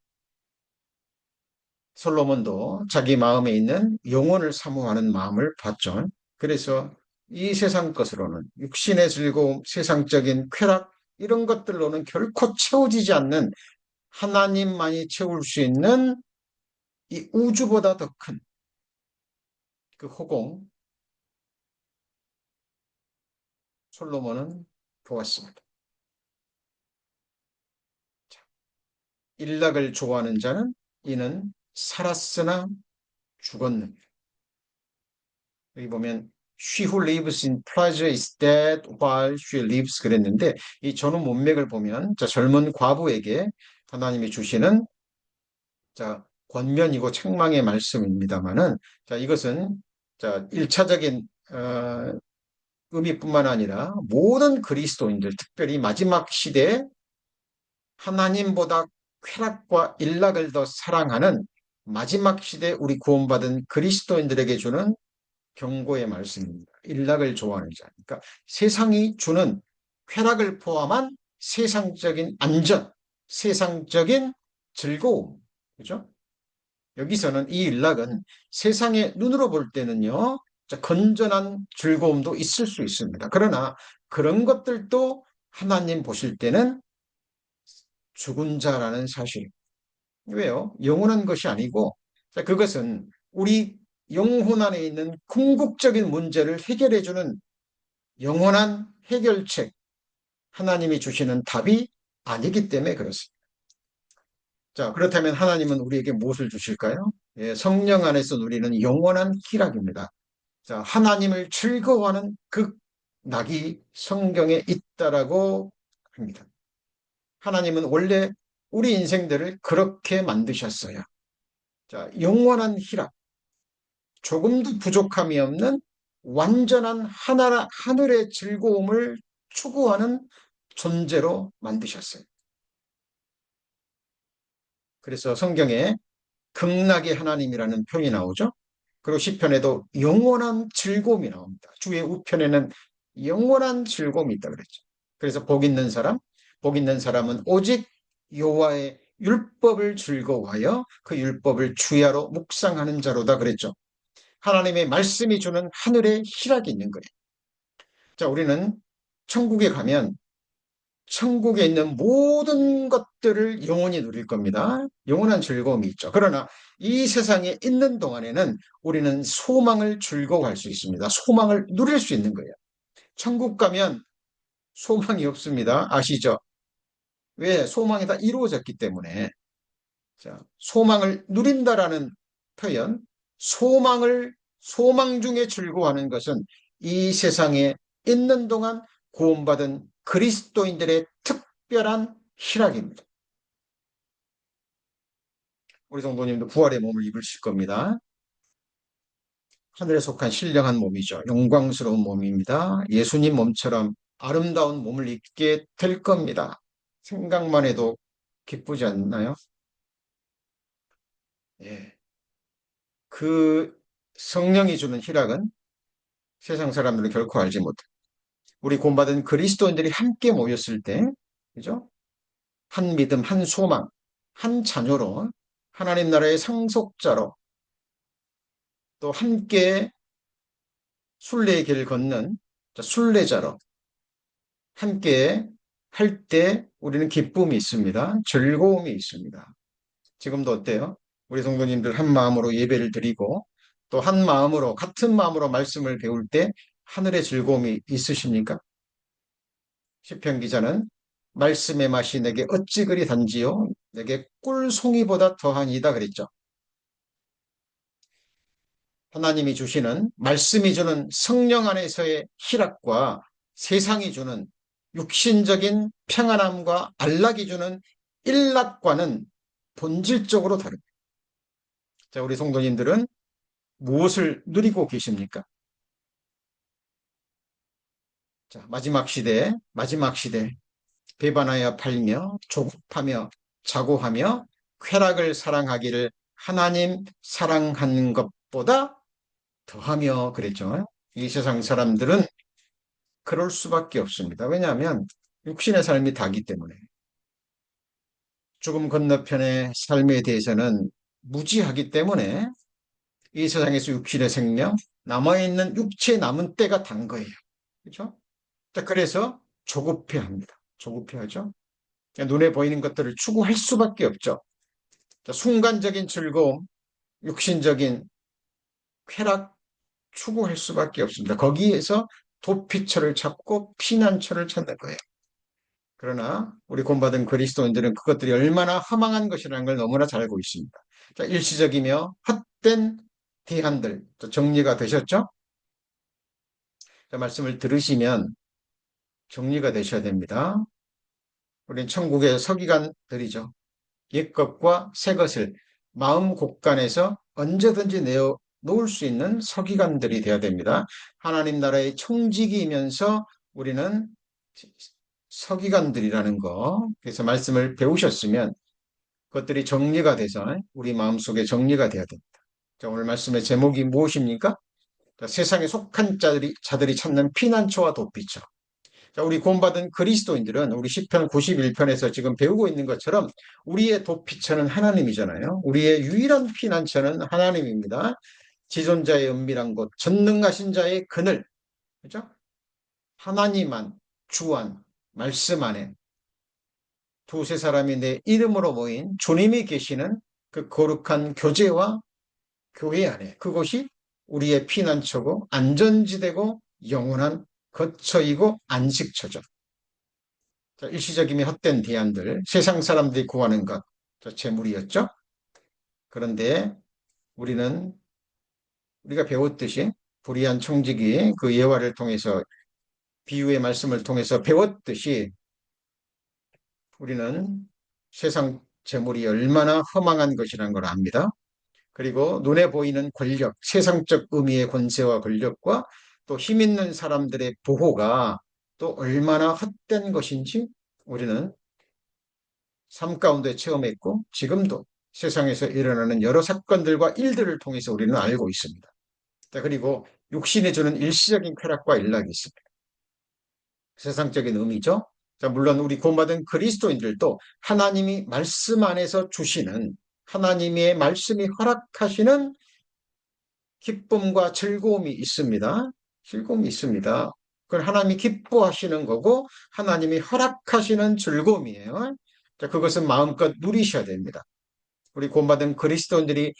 솔로몬도 자기 마음에 있는 영혼을 사모하는 마음을 봤죠. 그래서 이 세상 것으로는 육신의 즐거움, 세상적인 쾌락 이런 것들로는 결코 채워지지 않는 하나님만이 채울 수 있는 이 우주보다 더 큰 그 호공 솔로몬은 보았습니다. 일락을 좋아하는 자는 이는 살았으나 죽었느니라. 여기 보면 She who lives in pleasure is dead while she lives 그랬는데 이 전후 문맥을 보면 자, 젊은 과부에게 하나님이 주시는 자, 권면이고 책망의 말씀입니다만은 자, 이것은 자, 1차적인 의미뿐만 아니라 모든 그리스도인들 특별히 마지막 시대에 하나님보다 쾌락과 일락을 더 사랑하는 마지막 시대 우리 구원받은 그리스도인들에게 주는 경고의 말씀입니다. 일락을 좋아하는 자. 그러니까 세상이 주는 쾌락을 포함한 세상적인 안전, 세상적인 즐거움. 그죠? 여기서는 이 일락은 세상의 눈으로 볼 때는요, 건전한 즐거움도 있을 수 있습니다. 그러나 그런 것들도 하나님 보실 때는 죽은 자라는 사실. 왜요? 영원한 것이 아니고, 자, 그것은 우리 영혼 안에 있는 궁극적인 문제를 해결해주는 영원한 해결책, 하나님이 주시는 답이 아니기 때문에 그렇습니다. 자, 그렇다면 하나님은 우리에게 무엇을 주실까요? 예, 성령 안에서 누리는 영원한 희락입니다. 자, 하나님을 즐거워하는 낙이 성경에 있다라고 합니다. 하나님은 원래 우리 인생들을 그렇게 만드셨어요. 자, 영원한 희락, 조금도 부족함이 없는 완전한 하늘의 즐거움을 추구하는 존재로 만드셨어요. 그래서 성경에 극락의 하나님이라는 표현이 나오죠. 그리고 시편에도 영원한 즐거움이 나옵니다. 주의 우편에는 영원한 즐거움이 있다 그랬죠. 그래서 복 있는 사람은 오직 여호와의 율법을 즐거워하여 그 율법을 주야로 묵상하는 자로다 그랬죠. 하나님의 말씀이 주는 하늘의 희락이 있는 거예요. 자, 우리는 천국에 가면 천국에 있는 모든 것들을 영원히 누릴 겁니다. 영원한 즐거움이 있죠. 그러나 이 세상에 있는 동안에는 우리는 소망을 즐거워할 수 있습니다. 소망을 누릴 수 있는 거예요. 천국 가면 소망이 없습니다. 아시죠? 왜? 소망이 다 이루어졌기 때문에. 자, 소망을 누린다라는 표현, 소망 중에 즐거워하는 것은 이 세상에 있는 동안 구원받은 그리스도인들의 특별한 희락입니다. 우리 성도님도 부활의 몸을 입으실 겁니다. 하늘에 속한 신령한 몸이죠. 영광스러운 몸입니다. 예수님 몸처럼 아름다운 몸을 입게 될 겁니다. 생각만 해도 기쁘지 않나요? 예. 그 성령이 주는 희락은 세상 사람들은 결코 알지 못해. 우리 구원받은 그리스도인들이 함께 모였을 때, 그죠? 한 믿음, 한 소망, 한 자녀로 하나님 나라의 상속자로 또 함께 순례의 길을 걷는 순례자로 함께 할 때 우리는 기쁨이 있습니다. 즐거움이 있습니다. 지금도 어때요? 우리 성도님들 한 마음으로 예배를 드리고 또 한 마음으로 같은 마음으로 말씀을 배울 때 하늘의 즐거움이 있으십니까? 시편 기자는 말씀의 맛이 내게 어찌 그리 단지요? 내게 꿀송이보다 더하니이다 그랬죠. 하나님이 주시는 말씀이 주는 성령 안에서의 희락과 세상이 주는 육신적인 평안함과 안락이 주는 일락과는 본질적으로 다릅니다. 자, 우리 성도님들은 무엇을 누리고 계십니까? 자, 마지막 시대, 배반하여 팔며 조급하며 자고하며 쾌락을 사랑하기를 하나님 사랑하는 것보다 더하며 그랬죠. 이 세상 사람들은 그럴 수밖에 없습니다. 왜냐하면 육신의 삶이 다기 때문에 죽음 건너편의 삶에 대해서는 무지하기 때문에 이 세상에서 육신의 생명, 남아있는 육체에 남은 때가 단 거예요. 그렇죠? 자, 그래서 조급해합니다. 조급해하죠. 눈에 보이는 것들을 추구할 수밖에 없죠. 자, 순간적인 즐거움, 육신적인 쾌락 추구할 수밖에 없습니다. 거기에서 도피처를 찾고 피난처를 찾는 거예요. 그러나 우리 본받은 그리스도인들은 그것들이 얼마나 허망한 것이라는 걸 너무나 잘 알고 있습니다. 자, 일시적이며 헛된 대안들 정리가 되셨죠? 자, 말씀을 들으시면 정리가 되셔야 됩니다. 우리는 천국의 서기관들이죠. 옛것과 새것을 마음 곳간에서 언제든지 내어 놓을 수 있는 서기관들이 되어야 됩니다. 하나님 나라의 청지기이면서 우리는 서기관들이라는 거. 그래서 말씀을 배우셨으면 그것들이 정리가 돼서 우리 마음속에 정리가 돼야 됩니다. 자, 오늘 말씀의 제목이 무엇입니까? 자, 세상에 속한 자들이 찾는 피난처와 도피처. 자, 우리 구원받은 그리스도인들은 우리 시편 91편에서 지금 배우고 있는 것처럼 우리의 도피처는 하나님이잖아요. 우리의 유일한 피난처는 하나님입니다. 지존자의 은밀한 곳, 전능하신 자의 그늘, 그죠? 하나님만, 주안, 말씀 안에 두세 사람이 내 이름으로 모인 주님이 계시는 그 거룩한 교제와 교회 안에 그곳이 우리의 피난처고 안전지대고 영원한 거처이고 안식처죠. 자, 일시적이며 헛된 대안들, 세상 사람들이 구하는 것, 재물이었죠. 그런데 우리는 우리가 배웠듯이 불의한 청지기 그 예화를 통해서 비유의 말씀을 통해서 배웠듯이 우리는 세상 재물이 얼마나 허망한 것이라는 걸 압니다. 그리고 눈에 보이는 권력, 세상적 의미의 권세와 권력과 또 힘 있는 사람들의 보호가 또 얼마나 헛된 것인지 우리는 삶 가운데 체험했고 지금도 세상에서 일어나는 여러 사건들과 일들을 통해서 우리는 알고 있습니다. 자, 그리고 육신이 주는 일시적인 쾌락과 일락이 있습니다. 세상적인 의미죠. 자, 물론 우리 구원받은 그리스도인들도 하나님이 말씀 안에서 주시는 하나님의 말씀이 허락하시는 기쁨과 즐거움이 있습니다. 즐거움이 있습니다. 그걸 하나님이 기뻐하시는 거고 하나님이 허락하시는 즐거움이에요. 자, 그것은 마음껏 누리셔야 됩니다. 우리 구원받은 그리스도인들이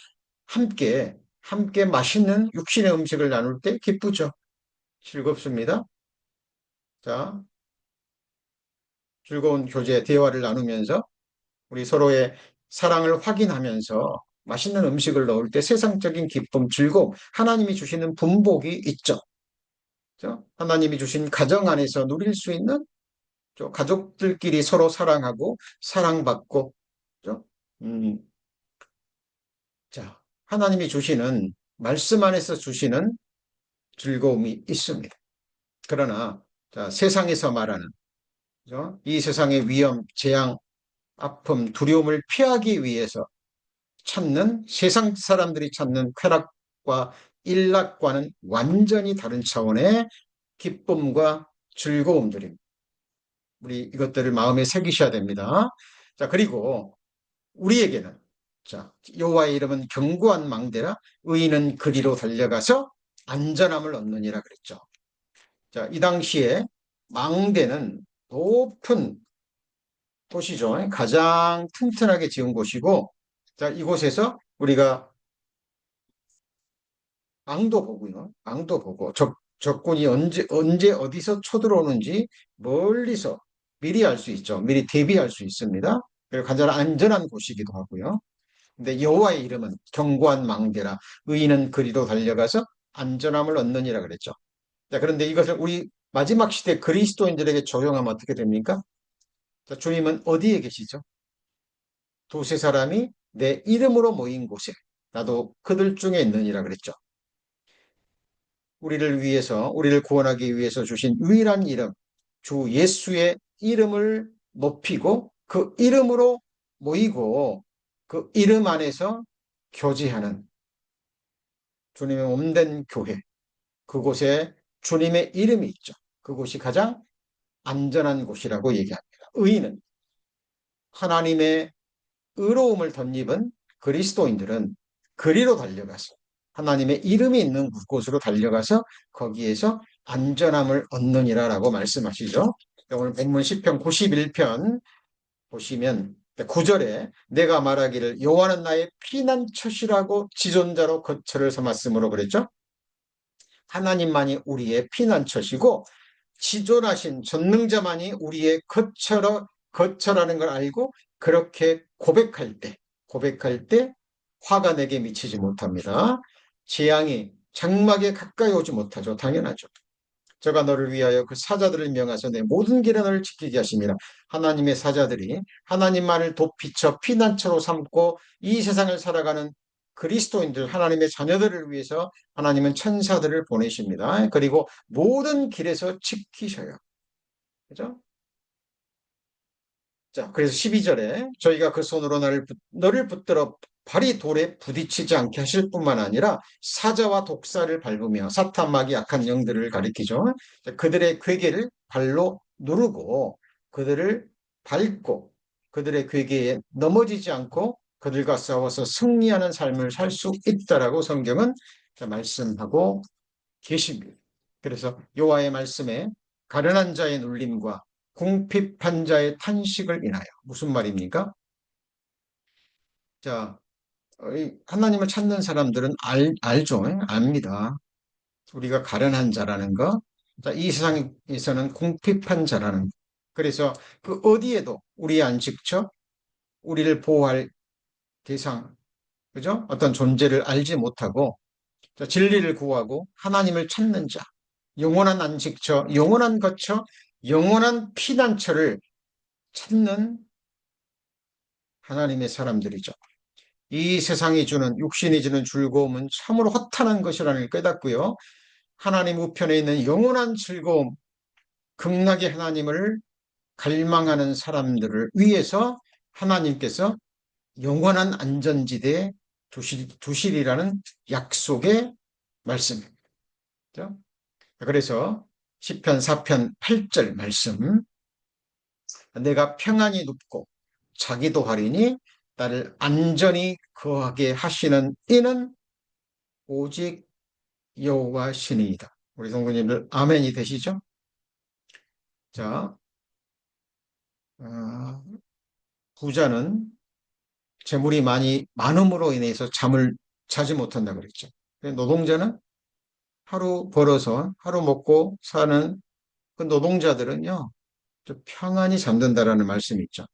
함께 맛있는 육신의 음식을 나눌 때 기쁘죠. 즐겁습니다. 자, 즐거운 교제, 대화를 나누면서 우리 서로의 사랑을 확인하면서 맛있는 음식을 넣을 때 세상적인 기쁨, 즐거움, 하나님이 주시는 분복이 있죠. 하나님이 주신 가정 안에서 누릴 수 있는 가족들끼리 서로 사랑하고 사랑받고, 그죠? 음, 자, 하나님이 주시는 말씀 안에서 주시는 즐거움이 있습니다. 그러나 자, 세상에서 말하는 그죠? 이 세상의 위험, 재앙, 아픔, 두려움을 피하기 위해서 찾는 세상 사람들이 찾는 쾌락과 일락과는 완전히 다른 차원의 기쁨과 즐거움들입니다. 우리 이것들을 마음에 새기셔야 됩니다. 자, 그리고 우리에게는 자, 여호와의 이름은 견고한 망대라 의인은 그리로 달려가서 안전함을 얻느니라 그랬죠. 자, 이 당시에 망대는 높은 곳이죠. 가장 튼튼하게 지은 곳이고, 자, 이곳에서 우리가 망도 보고요. 망도 보고, 적군이 언제 어디서 쳐들어오는지 멀리서 미리 알 수 있죠. 미리 대비할 수 있습니다. 그리고 가장 안전한 곳이기도 하고요. 근데 여호와의 이름은 견고한 망대라 의인은 그리로 달려가서 안전함을 얻느니라 그랬죠. 자, 그런데 이것을 우리 마지막 시대 그리스도인들에게 적용하면 어떻게 됩니까? 자, 주님은 어디에 계시죠? 두세 사람이 내 이름으로 모인 곳에 나도 그들 중에 있느니라 그랬죠. 우리를 위해서, 우리를 구원하기 위해서 주신 유일한 이름, 주 예수의 이름을 높이고 그 이름으로 모이고 그 이름 안에서 교제하는 주님의 몸된 교회, 그곳에 주님의 이름이 있죠. 그곳이 가장 안전한 곳이라고 얘기합니다. 의인은 하나님의 의로움을 덧입은 그리스도인들은 그리로 달려가서 하나님의 이름이 있는 곳으로 달려가서 거기에서 안전함을 얻느니라라고 말씀하시죠. 오늘 본문 시편 91편 보시면 9절에 내가 말하기를 여호와는 나의 피난처시라고 지존자로 거처를 삼았으므로 그랬죠. 하나님만이 우리의 피난처시고 지존하신 전능자만이 우리의 거처라는 걸 알고 그렇게 고백할 때 화가 내게 미치지 못합니다. 재앙이 장막에 가까이 오지 못하죠. 당연하죠. 저가 너를 위하여 그 사자들을 명하사 내 모든 길에 너를 지키게 하십니다. 하나님의 사자들이 하나님만을 돕비쳐 피난처로 삼고 이 세상을 살아가는 그리스도인들, 하나님의 자녀들을 위해서 하나님은 천사들을 보내십니다. 그리고 모든 길에서 지키셔요. 그죠? 자, 그래서 12절에 저희가 그 손으로 너를 붙들어 발이 돌에 부딪히지 않게 하실 뿐만 아니라 사자와 독사를 밟으며 사탄막이 약한 영들을 가리키죠. 자, 그들의 괴계를 발로 누르고 그들을 밟고 그들의 괴계에 넘어지지 않고 그들과 싸워서 승리하는 삶을 살 수 있다라고 성경은 말씀하고 계십니다. 그래서 여호와의 말씀에 가련한 자의 눌림과 궁핍한 자의 탄식을 인하여 무슨 말입니까? 자, 하나님을 찾는 사람들은 알죠. 압니다. 우리가 가련한 자라는 거. 자, 이 세상에서는 궁핍한 자라는 거. 그래서 그 어디에도 우리 안식처, 우리를 보호할 대상, 그죠? 어떤 존재를 알지 못하고 자, 진리를 구하고 하나님을 찾는 자, 영원한 안식처, 영원한 거처, 영원한 피난처를 찾는 하나님의 사람들이죠. 이 세상이 주는 육신이 주는 즐거움은 참으로 허탄한 것이라는 걸 깨닫고요. 하나님 우편에 있는 영원한 즐거움, 극락의 하나님을 갈망하는 사람들을 위해서 하나님께서 영원한 안전지대에 두시리라는 약속의 말씀입니다. 그래서 시편 4편 8절 말씀 내가 평안히 눕고 자기도 하리니 나를 안전히 거하게 하시는 이는 오직 여호와 신이이다. 우리 성도님들 아멘이 되시죠? 자, 어, 부자는 재물이 많음으로 인해서 잠을 자지 못한다 그랬죠. 노동자는 하루 벌어서 하루 먹고 사는 그 노동자들은요, 좀 평안히 잠든다라는 말씀이 있죠.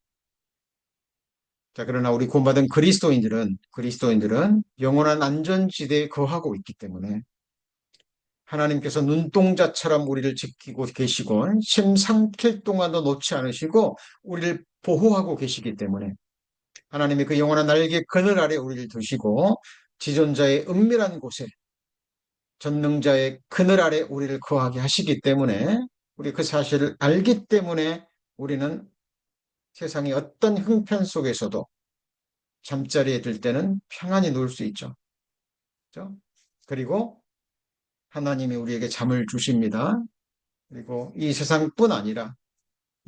자, 그러나 우리 구원받은 그리스도인들은 영원한 안전지대에 거하고 있기 때문에 하나님께서 눈동자처럼 우리를 지키고 계시고 심상킬 동안도 놓지 않으시고 우리를 보호하고 계시기 때문에 하나님이 그 영원한 날개 그늘 아래 우리를 두시고 지존자의 은밀한 곳에 전능자의 그늘 아래 우리를 거하게 하시기 때문에 우리 그 사실을 알기 때문에 우리는 세상의 어떤 형편 속에서도 잠자리에 들 때는 평안히 누울 수 있죠. 그렇죠? 그리고 하나님이 우리에게 잠을 주십니다. 그리고 이 세상뿐 아니라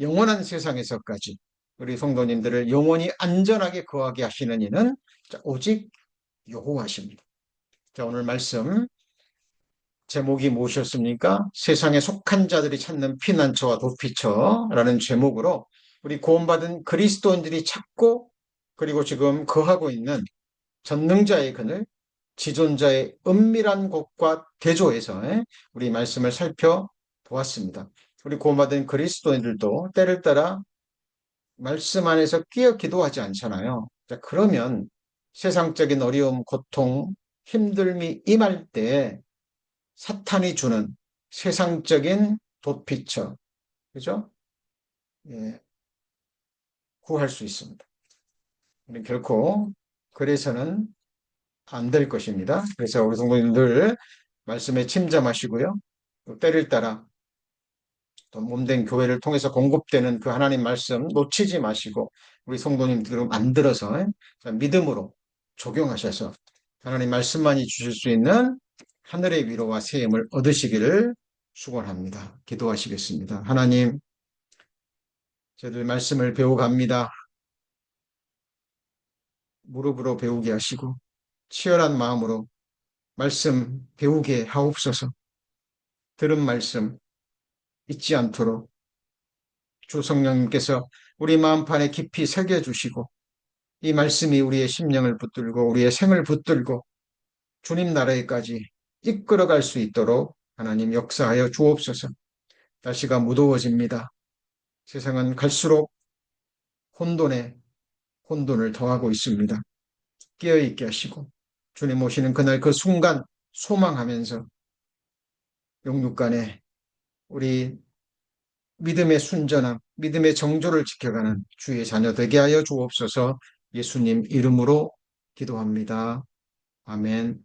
영원한 세상에서까지 우리 성도님들을 영원히 안전하게 거하게 하시는 이는 오직 여호와십니다. 자, 오늘 말씀 제목이 무엇이었습니까? 세상에 속한 자들이 찾는 피난처와 도피처라는 제목으로 우리 구원받은 그리스도인들이 찾고 그리고 지금 거하고 있는 전능자의 그늘, 지존자의 은밀한 곳과 대조해서 우리 말씀을 살펴보았습니다. 우리 구원받은 그리스도인들도 때를 따라 말씀 안에서 끼어 기도하지 않잖아요. 자, 그러면 세상적인 어려움, 고통, 힘듦이 임할 때 사탄이 주는 세상적인 도피처, 그죠? 예, 구할 수 있습니다. 결코 그래서는 안 될 것입니다. 그래서 우리 성도님들 말씀에 침잠하시고요. 또 때를 따라 또 몸된 교회를 통해서 공급되는 그 하나님 말씀 놓치지 마시고 우리 성도님들 만들어서 믿음으로 적용하셔서 하나님 말씀만이 주실 수 있는 하늘의 위로와 세임을 얻으시기를 축원합니다. 기도하시겠습니다. 하나님, 저들 말씀을 배워갑니다. 무릎으로 배우게 하시고 치열한 마음으로 말씀 배우게 하옵소서. 들은 말씀 잊지 않도록 주 성령님께서 우리 마음판에 깊이 새겨주시고 이 말씀이 우리의 심령을 붙들고 우리의 생을 붙들고 주님 나라에까지 이끌어갈 수 있도록 하나님 역사하여 주옵소서. 날씨가 무더워집니다. 세상은 갈수록 혼돈에 혼돈을 더하고 있습니다. 깨어있게 하시고 주님 오시는 그날 그 순간 소망하면서 영육간에 우리 믿음의 순전함, 믿음의 정조를 지켜가는 주의 자녀 되게 하여 주옵소서. 예수님 이름으로 기도합니다. 아멘.